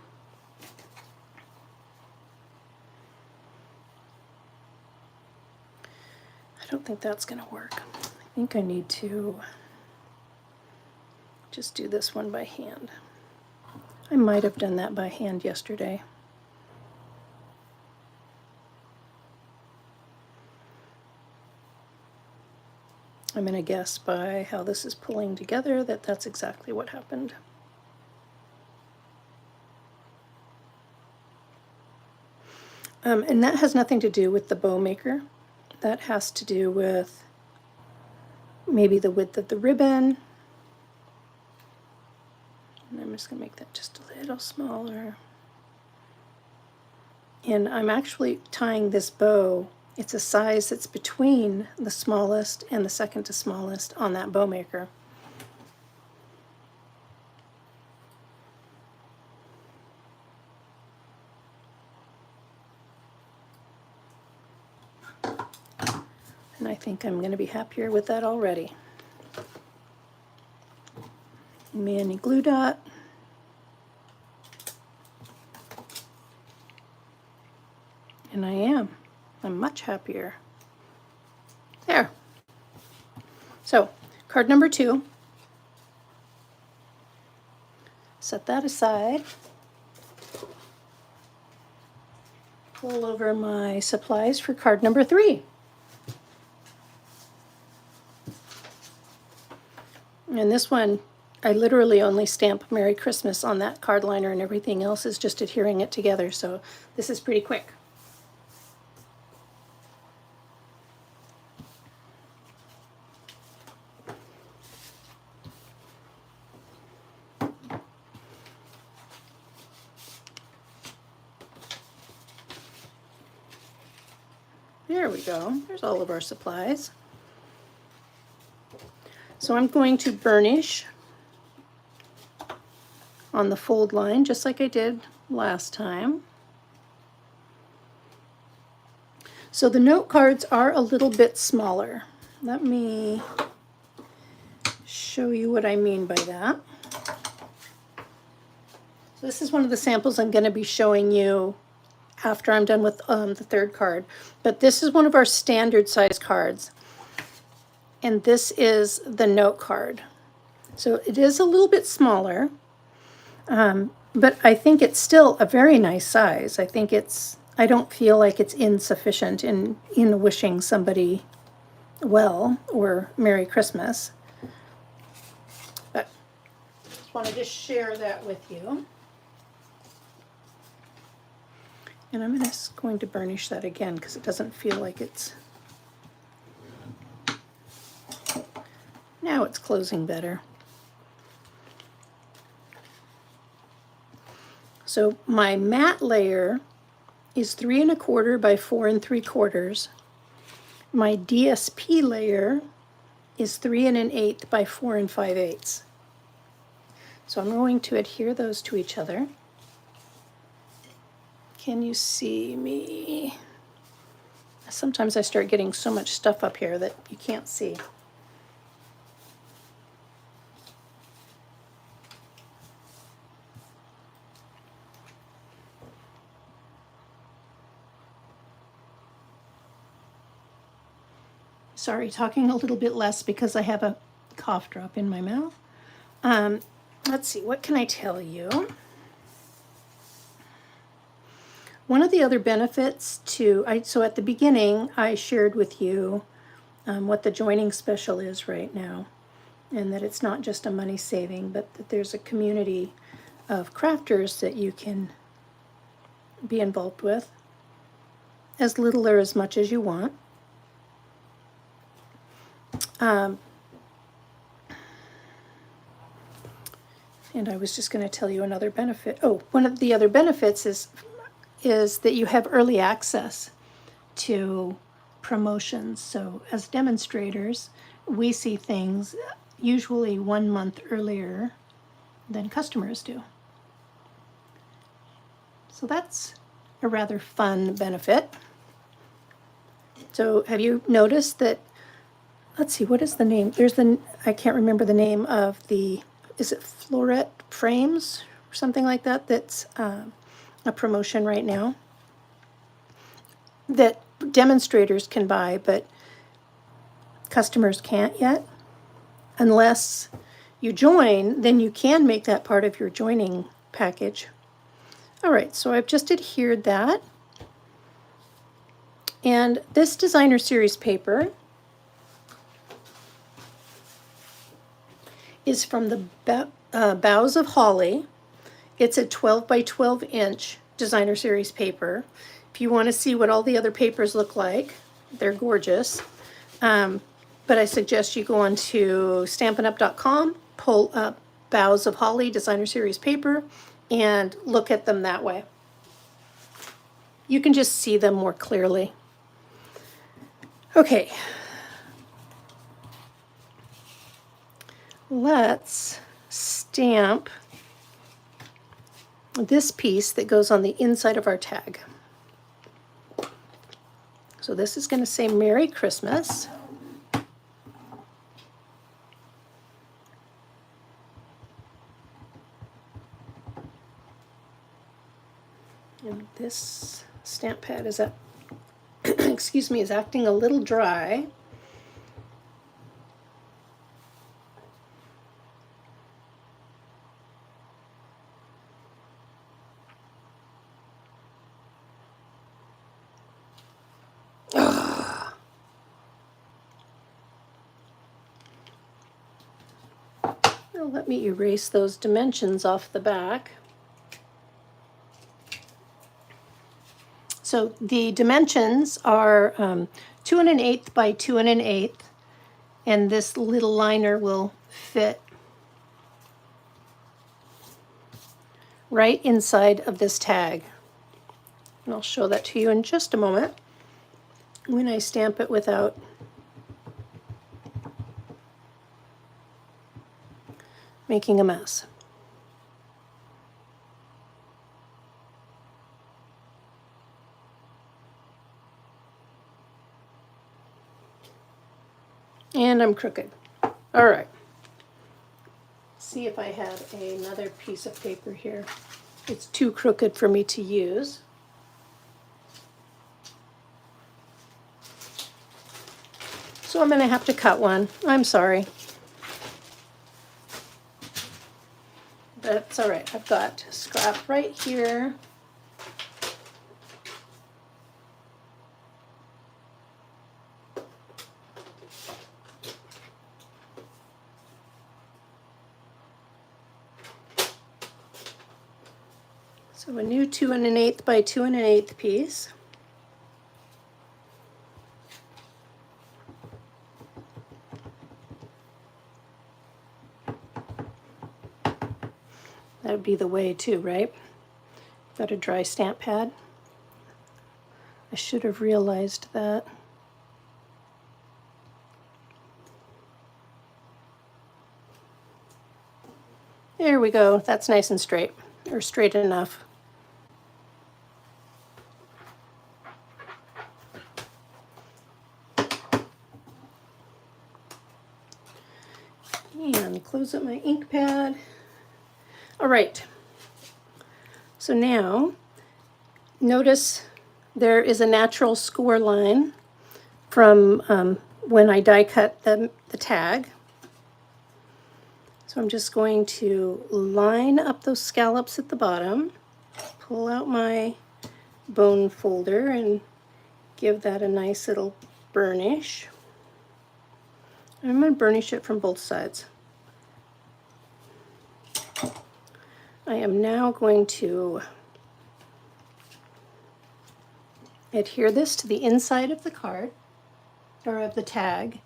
I don't think that's going to work. I think I need to just do this one by hand. I might have done that by hand yesterday. I'm going to guess by how this is pulling together that that's exactly what happened. And that has nothing to do with the bow maker. That has to do with maybe the width of the ribbon. And I'm just going to make that just a little smaller. And I'm actually tying this bow. It's a size that's between the smallest and the second to smallest on that bow maker. And I think I'm going to be happier with that already. Mini glue dot. And I am. I'm much happier. There. So, card number 2. Set that aside. Pull over my supplies for card number 3. And this one, I literally only stamp Merry Christmas on that card liner, and everything else is just adhering it together. So this is pretty quick. There we go. There's all of our supplies. So I'm going to burnish on the fold line, just like I did last time. So the note cards are a little bit smaller. Let me show you what I mean by that. So this is one of the samples I'm going to be showing you after I'm done with the third card. But this is one of our standard size cards. And this is the note card. So it is a little bit smaller, but I think it's still a very nice size. I don't feel like it's insufficient in wishing somebody well or Merry Christmas. But I just wanted to share that with you. And I'm just going to burnish that again because it doesn't feel like it's... Now it's closing better. So my matte layer is 3 1/4 by 4 3/4. My DSP layer is 3 1/8 by 4 5/8. So I'm going to adhere those to each other. Can you see me? Sometimes I start getting so much stuff up here that you can't see. Sorry, talking a little bit less because I have a cough drop in my mouth. Let's see, what can I tell you? One of the other benefits so at the beginning, I shared with you what the joining special is right now, and that it's not just a money saving, but that there's a community of crafters that you can be involved with, as little or as much as you want. And I was just going to tell you another benefit. Oh, one of the other benefits is that you have early access to promotions. So as demonstrators, we see things usually 1 month earlier than customers do. So that's a rather fun benefit. So have you noticed that, let's see, what is the name? I can't remember the name of is it Floret Frames or something like that? That's a promotion right now that demonstrators can buy, but customers can't yet. Unless you join, then you can make that part of your joining package. All right, so I've just adhered that. And this designer series paper is from the Boughs of Holly. It's a 12 by 12 inch designer series paper. If you want to see what all the other papers look like, they're gorgeous. But I suggest you go on to stampinup.com, pull up Boughs of Holly designer series paper, and look at them that way. You can just see them more clearly. Okay. Let's stamp this piece that goes on the inside of our tag. So this is going to say Merry Christmas. And this stamp pad is excuse me, is acting a little dry. Now let me erase those dimensions off the back. So the dimensions are 2 1/8 by 2 1/8, and this little liner will fit right inside of this tag. And I'll show that to you in just a moment when I stamp it without making a mess. And I'm crooked. All right. See if I have another piece of paper here. It's too crooked for me to use. So I'm going to have to cut one. I'm sorry. That's all right. I've got scrap right here. So a new 2 1/8 by 2 1/8 piece. That would be the way too, right? Got a dry stamp pad. I should have realized that. There we go. That's nice and straight, or straight enough. And close up my ink pad. All right. So now, notice there is a natural score line from when I die cut the tag. So I'm just going to line up those scallops at the bottom, pull out my bone folder and give that a nice little burnish. I'm going to burnish it from both sides. I am now going to adhere this to the inside of the card, or of the tag.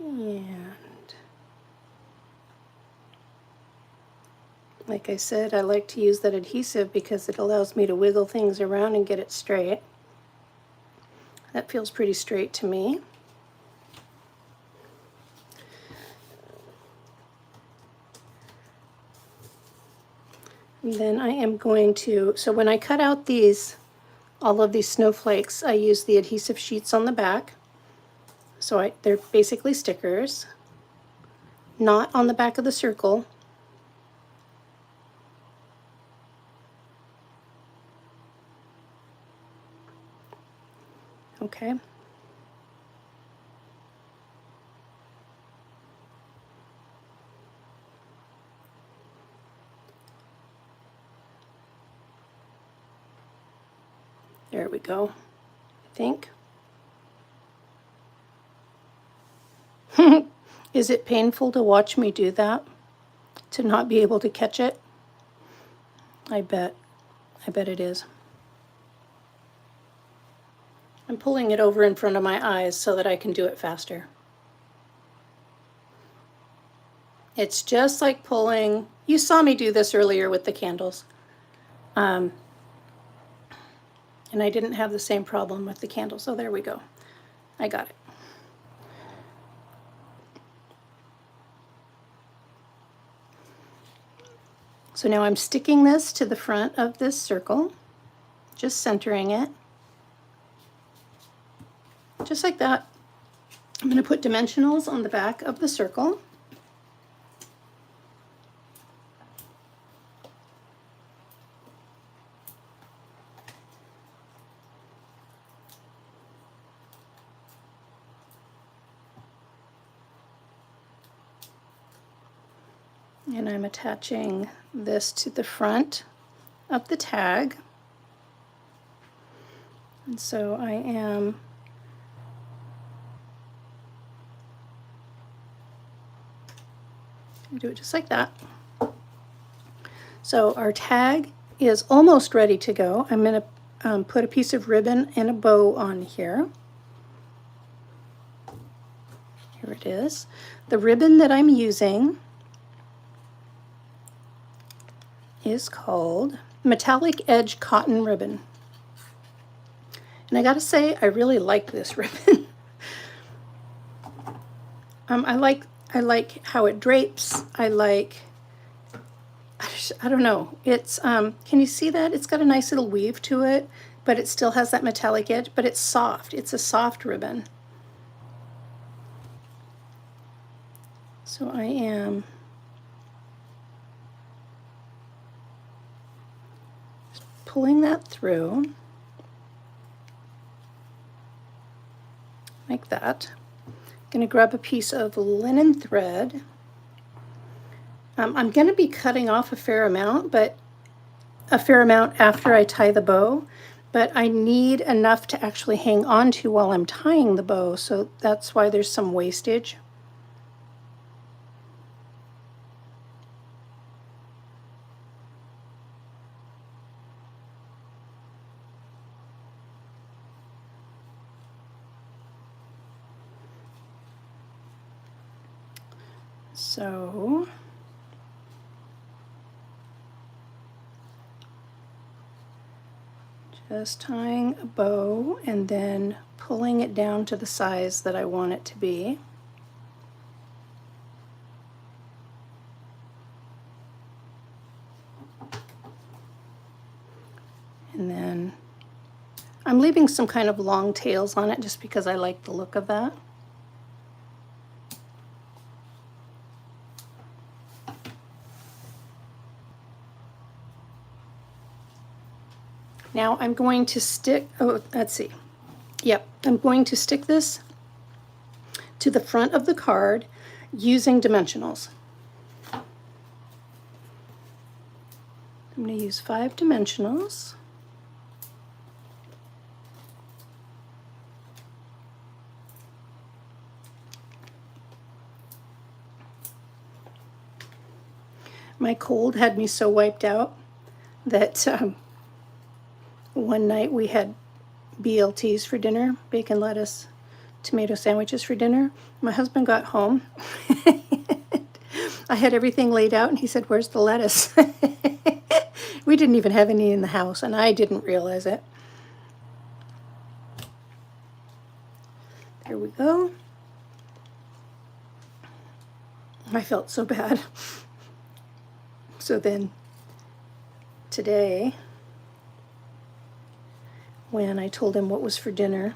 And like I said, I like to use that adhesive because it allows me to wiggle things around and get it straight. That feels pretty straight to me. And then I am going to, so when I cut out all of these snowflakes, I use the adhesive sheets on the back. So they're basically stickers, not on the back of the circle. Okay. There we go, I think. Is it painful to watch me do that? To not be able to catch it? I bet it is. I'm pulling it over in front of my eyes so that I can do it faster. It's just like pulling, you saw me do this earlier with the candles. And I didn't have the same problem with the candles. So there we go. I got it. So now I'm sticking this to the front of this circle, just centering it. Just like that. I'm going to put dimensionals on the back of the circle. And I'm attaching this to the front of the tag. And so I am do it just like that. So our tag is almost ready to go. I'm going to put a piece of ribbon and a bow on here. Here it is. The ribbon that I'm using is called Metallic Edge Cotton Ribbon. And I gotta say, I really like this ribbon. I like how it drapes. I don't know. It's can you see that? It's got a nice little weave to it, but it still has that metallic edge, but it's soft. It's a soft ribbon. So I am pulling that through like that. I'm going to grab a piece of linen thread. I'm going to be cutting off a fair amount after I tie the bow, but I need enough to actually hang on to while I'm tying the bow, so that's why there's some wastage. So just tying a bow and then pulling it down to the size that I want it to be. And then I'm leaving some kind of long tails on it just because I like the look of that. Now I'm going to stick, let's see. Yep, I'm going to stick this to the front of the card using dimensionals. I'm going to use 5 dimensionals. My cold had me so wiped out that one night we had BLTs for dinner, bacon, lettuce, tomato sandwiches for dinner. My husband got home. I had everything laid out and he said, "Where's the lettuce?" We didn't even have any in the house and I didn't realize it. There we go. I felt so bad. So then today, when I told him what was for dinner,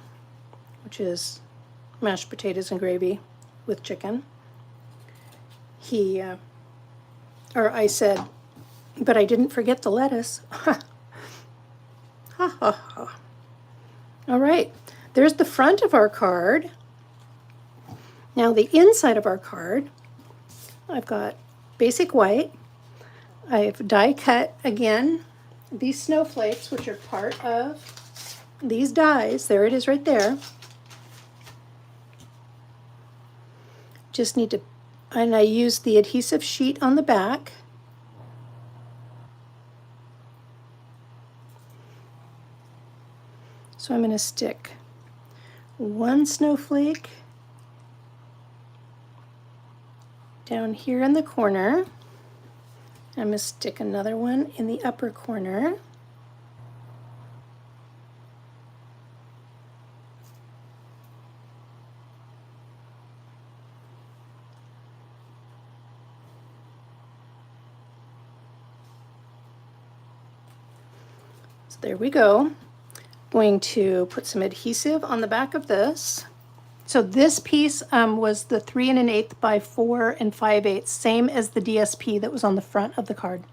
which is mashed potatoes and gravy with chicken, I said, "But I didn't forget the lettuce." Ha ha ha. All right, there's the front of our card. Now the inside of our card, I've got basic white. I've die cut again these snowflakes, which are part of these dies. There it is right there. Just need to, and I use the adhesive sheet on the back. So I'm going to stick one snowflake down here in the corner. I'm going to stick another one in the upper corner. So there we go. Going to put some adhesive on the back of this. So this piece was the 3 1/8 by 4 5/8, same as the DSP that was on the front of the card.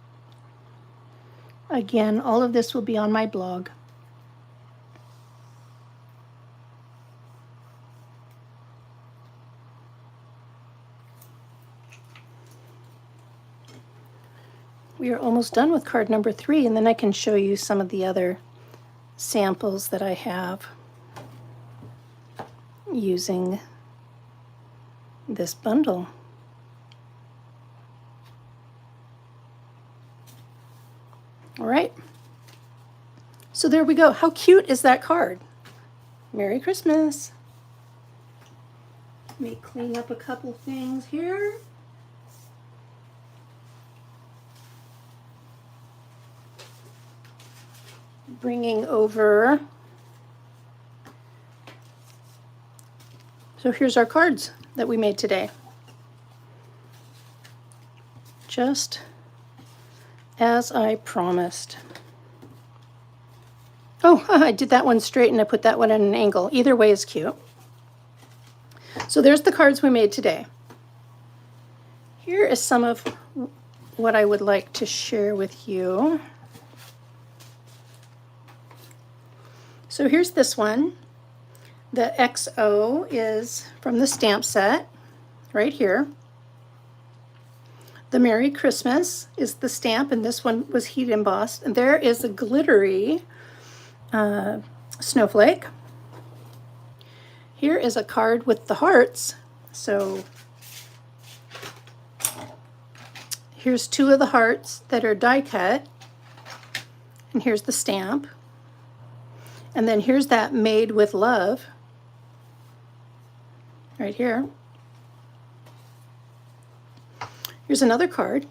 Again, all of this will be on my blog. we are almost done with card number 3, and then I can show you some of the other samples that I have using this bundle. All right. So there we go. How cute is that card? Merry Christmas. Let me clean up a couple things here. Bringing over. So here's our cards that we made today. Just as I promised. Oh, I did that one straight and I put that one at an angle. Either way is cute. So there's the cards we made today. Here is some of what I would like to share with you. So here's this one. The XO is from the stamp set, right here. The Merry Christmas is the stamp, and this one was heat embossed. And there is a glittery snowflake. Here is a card with the hearts. So here's 2 of the hearts that are die cut. And here's the stamp. And then here's that made with love right here. Here's another card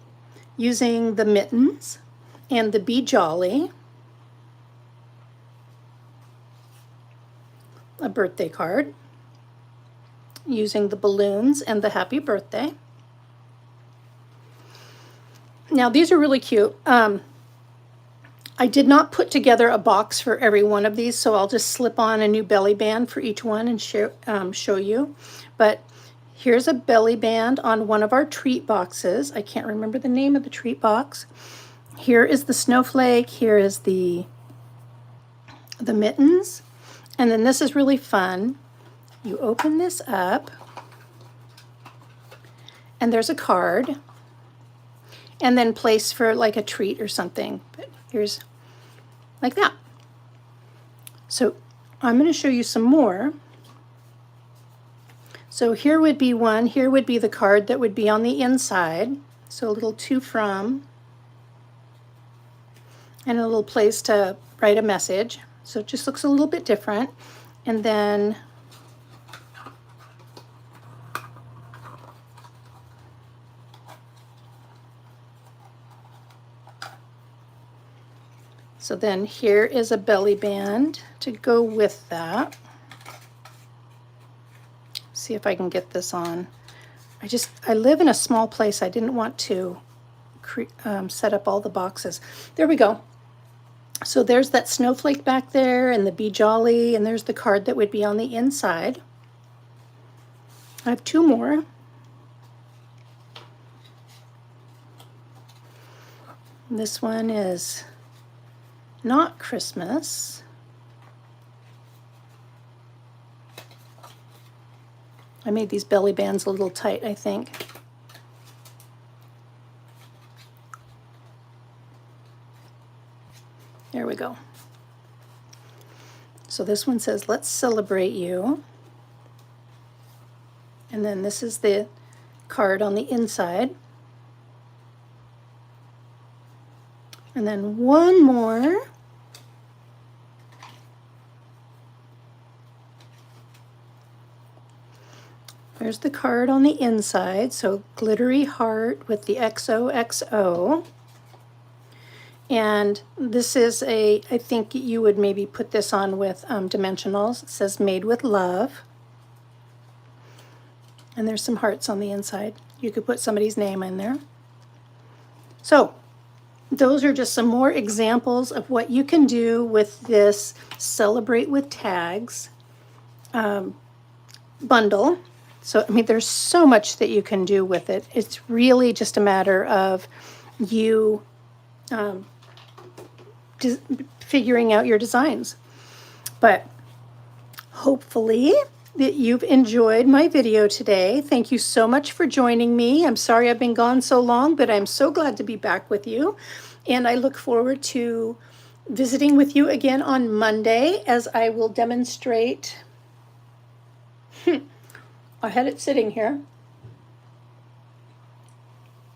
using the mittens and the Be Jolly. A birthday card using the balloons and the happy birthday. Now these are really cute. I did not put together a box for every one of these, so I'll just slip on a new belly band for each one and show you. But here's a belly band on one of our treat boxes. I can't remember the name of the treat box. Here is the snowflake. Here is the mittens. And then this is really fun. You open this up, and there's a card, and then place for like a treat or something. But here's like that. So I'm going to show you some more. So here would be one. Here would be the card that would be on the inside. So a little to from, and a little place to write a message. So it just looks a little bit different. And then here is a belly band to go with that. See if I can get this on. I live in a small place. I didn't want to set up all the boxes. There we go. So there's that snowflake back there and the Be Jolly, and there's the card that would be on the inside. I have 2 more. This one is not Christmas. I made these belly bands a little tight, I think. There we go. So this one says, "Let's celebrate you." And then this is the card on the inside. And then one more. There's the card on the inside. So glittery heart with the XOXO. And this is I think you would maybe put this on with dimensionals. It says made with love. And there's some hearts on the inside. You could put somebody's name in there. So those are just some more examples of what you can do with this Celebrate with Tags bundle. So, I mean, there's so much that you can do with it. It's really just a matter of you figuring out your designs. But hopefully that you've enjoyed my video today. Thank you so much for joining me. I'm sorry I've been gone so long, but I'm so glad to be back with you. And I look forward to visiting with you again on Monday as I will demonstrate. I had it sitting here.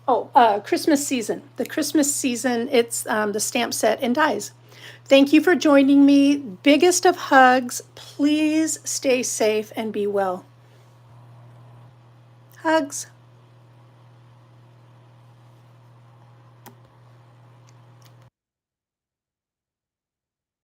Oh, Christmas season. The Christmas season, it's the stamp set and dies. Thank you for joining me. Biggest of hugs. Please stay safe and be well. Hugs.